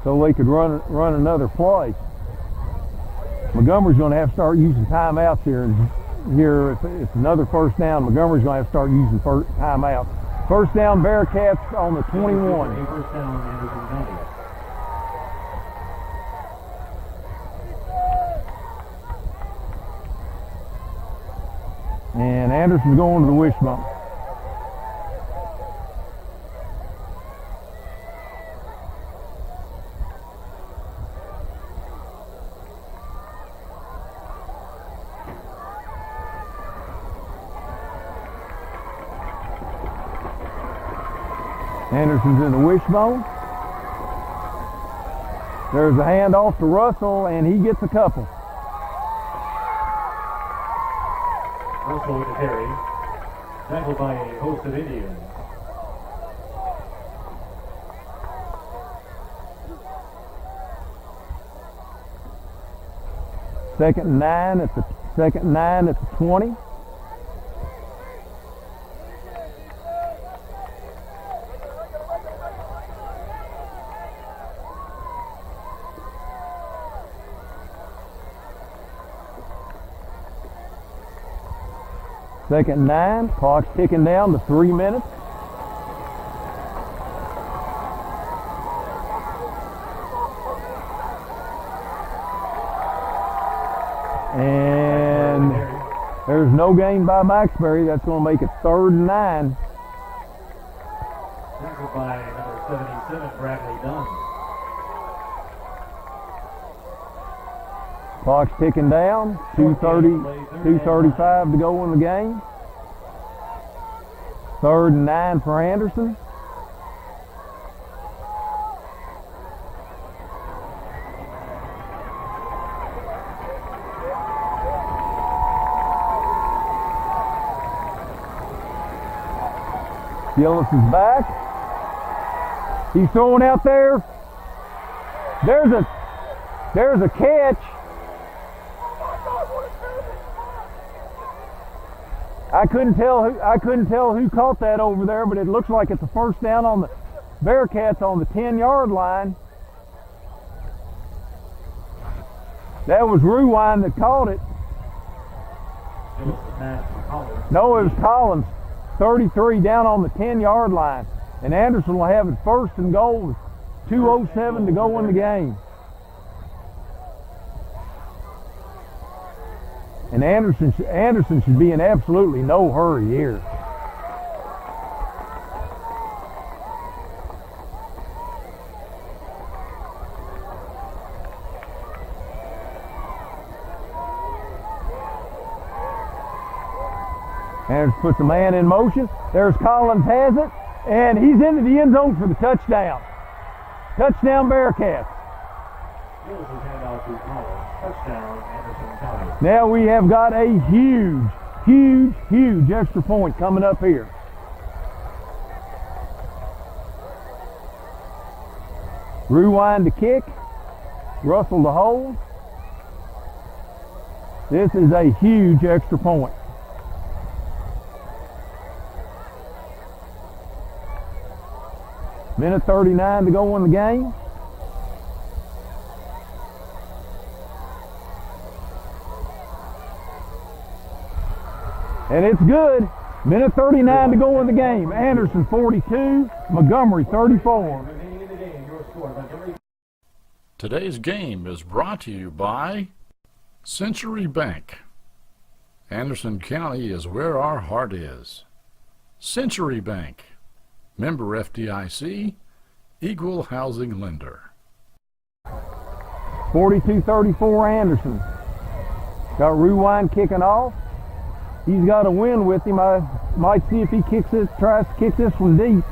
so they could run another play. Montgomery's going to have to start using timeouts here. If it's another first down, Montgomery's going to have to start using timeouts. First down, Bearcats on the 21. First down, Anderson County. And Anderson's going to the wishbone. Anderson's in the wishbone. There's a handoff to Russell, and he gets a couple. Russell with the carry. Tackled by a host of Indians. Second and 9 at the 20. Second and 9, clock's ticking down to 3 minutes. And there's no gain by Maxbury. That's going to make it 3rd and 9. Tackled by number 77, Bradley Dunn. Clock's ticking down. 2:35 to go in the game. 3rd and 9 for Anderson. Gillis is back. He's throwing out there. There's a catch. I couldn't tell who caught that over there, but it looks like it's a first down on the Bearcats on the 10-yard line. That was Ruwine that caught it. No, it was Collins. 33 down on the 10-yard line. And Anderson will have it 1st and goal with 2:07 to go in the game. And Anderson should be in absolutely no hurry here. Anderson puts a man in motion. There's Collins has it, and he's into the end zone for the touchdown. Touchdown Bearcats. Touchdown, Anderson County. Now we have got a huge extra point coming up here. Ruwine to kick. Russell to hold. This is a huge extra point. Minute 39 to go in the game. And it's good. Minute 39 to go in the game. Anderson 42, Montgomery 34. Today's game is brought to you by Century Bank. Anderson County is where our heart is. Century Bank, member FDIC, equal housing lender. 42-34 Anderson. Got Ruwine kicking off. He's got a win with him. I might see if he tries to kick this one deep.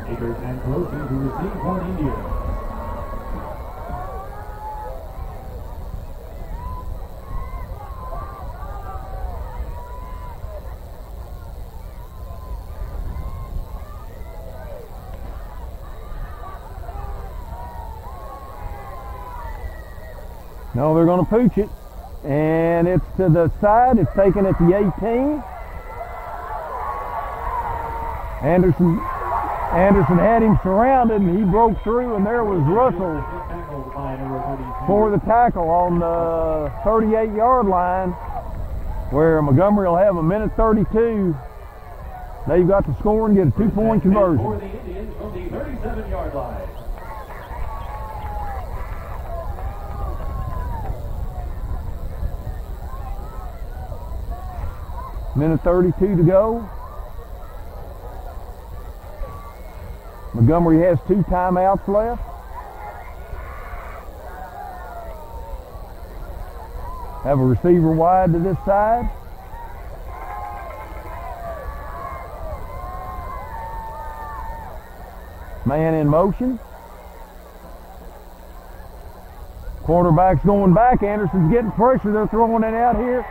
Akers and Pelosi to receive for India. No, they're going to pooch it. And it's to the side. It's taken at the 18. Anderson Anderson had him surrounded, and he broke through, and there was Russell for the tackle on the 38-yard line, where Montgomery will have a minute 32. They've got to score and get a 2-point conversion. For the Indians from the 37-yard line. Minute 32 to go. Montgomery has 2 timeouts left. Have a receiver wide to this side. Man in motion. Quarterback's going back. Anderson's getting pressure. They're throwing it out here.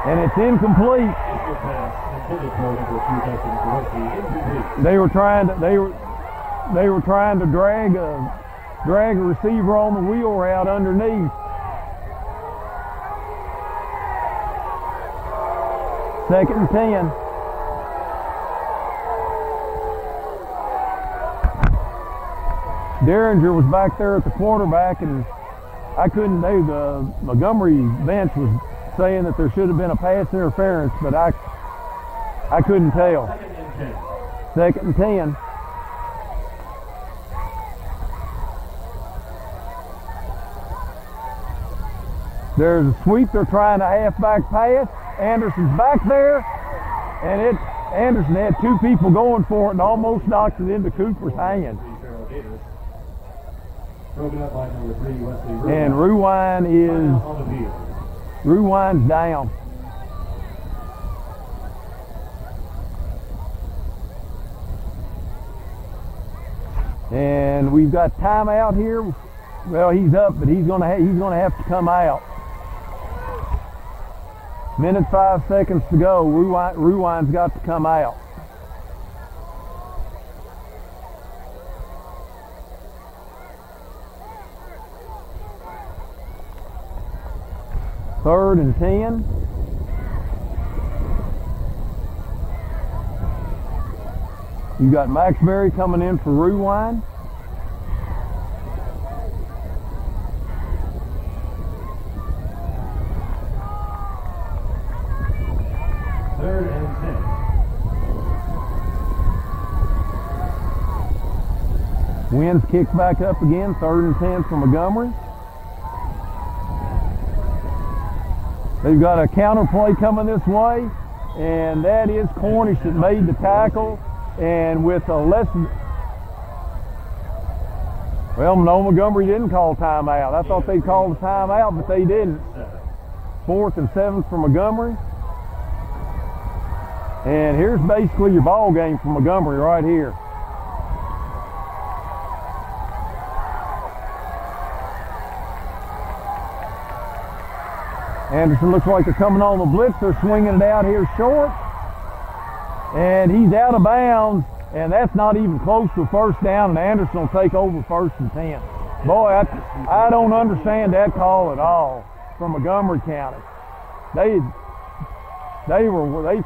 And it's incomplete. They were trying to drag a receiver on the wheel route underneath. Second and 10. Derringer was back there at the quarterback, and the Montgomery bench was saying that there should have been a pass interference, but I couldn't tell. Second and 10. There's a sweep. They're trying a halfback pass. Anderson's back there, and Anderson had 2 people going for it and almost knocked it into Cooper's hand. And Ruwine's down. And we've got timeout here. Well, he's up, but he's gonna have to come out. Minute 5 seconds to go. Ruwine's got to come out. Third and 10. You got Maxberry coming in for Ruwine. Third and 10. Winds kicks back up again. Third and 10 for Montgomery. They've got a counter play coming this way, and that is Cornish that made the tackle. And with a well, no, Montgomery didn't call timeout. I thought they called a timeout, but they didn't. 4th and 7 for Montgomery. And here's basically your ball game for Montgomery right here. Anderson looks like they're coming on the blitz. They're swinging it out here short. And he's out of bounds, and that's not even close to a first down, and Anderson will take over 1st and 10. Boy, I don't understand that call at all from Montgomery County. They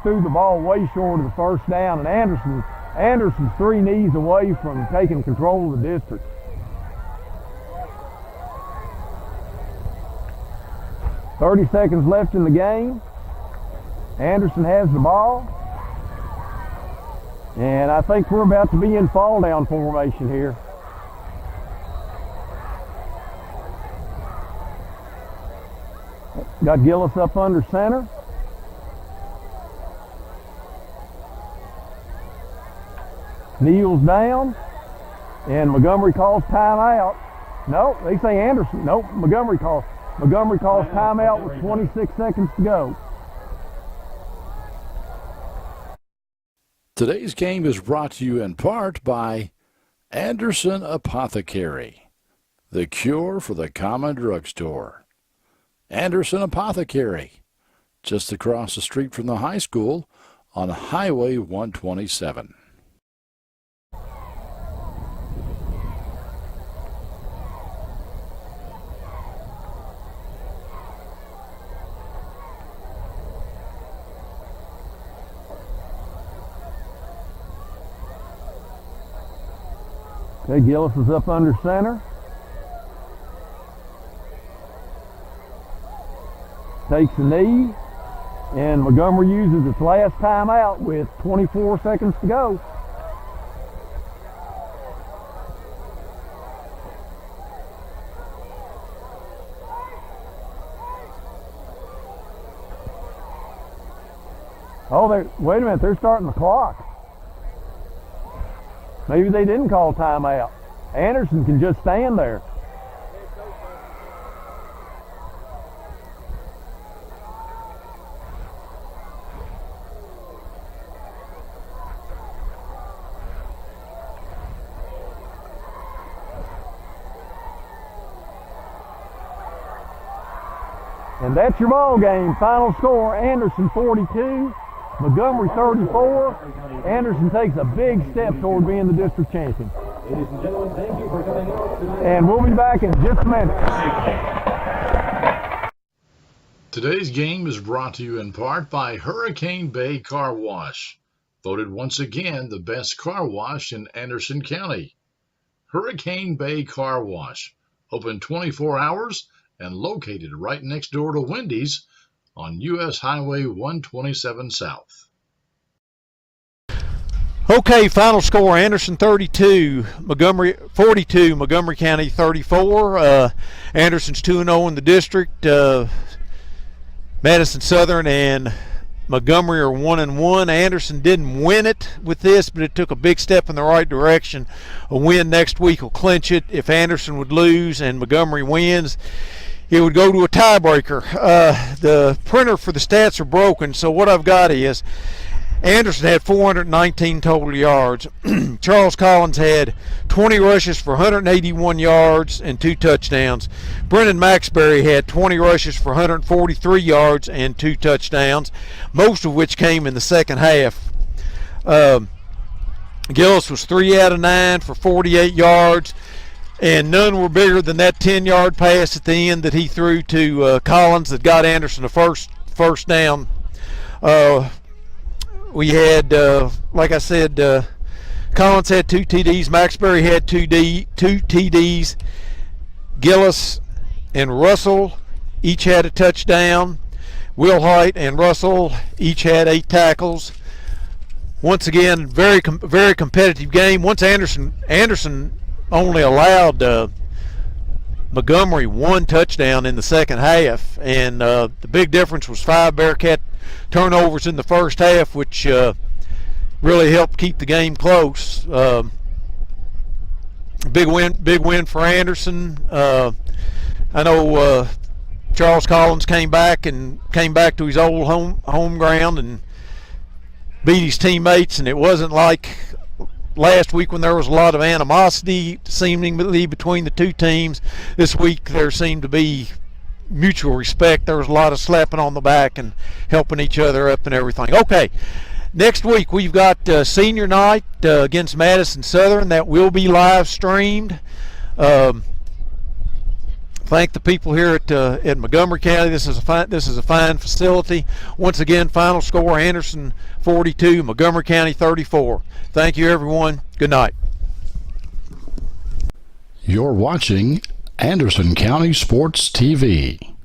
threw the ball way short of the first down, and Anderson's 3 knees away from taking control of the district. "30 seconds left in the game. Anderson has the ball. And I think we're about to be in fall down formation here. Got Gillis up under center. Neal's down. And Montgomery calls timeout. No, they say Anderson. Nope, Montgomery calls timeout with 26 seconds to go. Today's game is brought to you in part by Anderson Apothecary, the cure for the common drugstore. Anderson Apothecary, just across the street from the high school on Highway 127. Okay, Gillis is up under center. Takes a knee, and Montgomery uses its last timeout with 24 seconds to go. Oh, wait a minute, they're starting the clock. Maybe they didn't call timeout. Anderson can just stand there. And that's your ball game. Final score, Anderson 42, Montgomery 34. Anderson takes a big step toward being the district champion. Ladies and gentlemen, thank you for coming out tonight. And we'll be back in just a minute. Today's game is brought to you in part by Hurricane Bay Car Wash, voted once again the best car wash in Anderson County. Hurricane Bay Car Wash, open 24 hours and located right next door to Wendy's on US Highway 127 South. Okay, final score, Anderson 42, Montgomery 42, Montgomery County 34. Anderson's 2-0 in the district. Madison Southern and Montgomery are 1-1. Anderson didn't win it with this, but it took a big step in the right direction. A win next week will clinch it. If Anderson would lose and Montgomery wins, it would go to a tiebreaker. The printer for the stats are broken, so what I've got is Anderson had 419 total yards. Charles Collins had 20 rushes for 181 yards and 2 touchdowns. Brendan Maxbury had 20 rushes for 143 yards and 2 touchdowns, most of which came in the second half. Gillis was 3 out of 9 for 48 yards, and none were bigger than that 10-yard pass at the end that he threw to Collins that got Anderson a first down. We had, like I said, Collins had 2 TDs. Maxbury had 2 TDs. Gillis and Russell each had a touchdown. Wilhite and Russell each had 8 tackles. Once again, very competitive game. Once Anderson only allowed Montgomery 1 touchdown in the second half, and the big difference was 5 Bearcat turnovers in the first half, which really helped keep the game close. Big win for Anderson. I know Charles Collins came back to his old home ground and beat his teammates, and it wasn't like last week when there was a lot of animosity seemingly between the two teams. This week there seemed to be mutual respect. There was a lot of slapping on the back and helping each other up and everything. Okay, next week we've got senior night against Madison Southern. That will be live streamed. Thank the people here at Montgomery County. This is a fine facility. Once again, final score, Anderson 42, Montgomery County 34. Thank you, everyone. Good night. You're watching Anderson County Sports TV.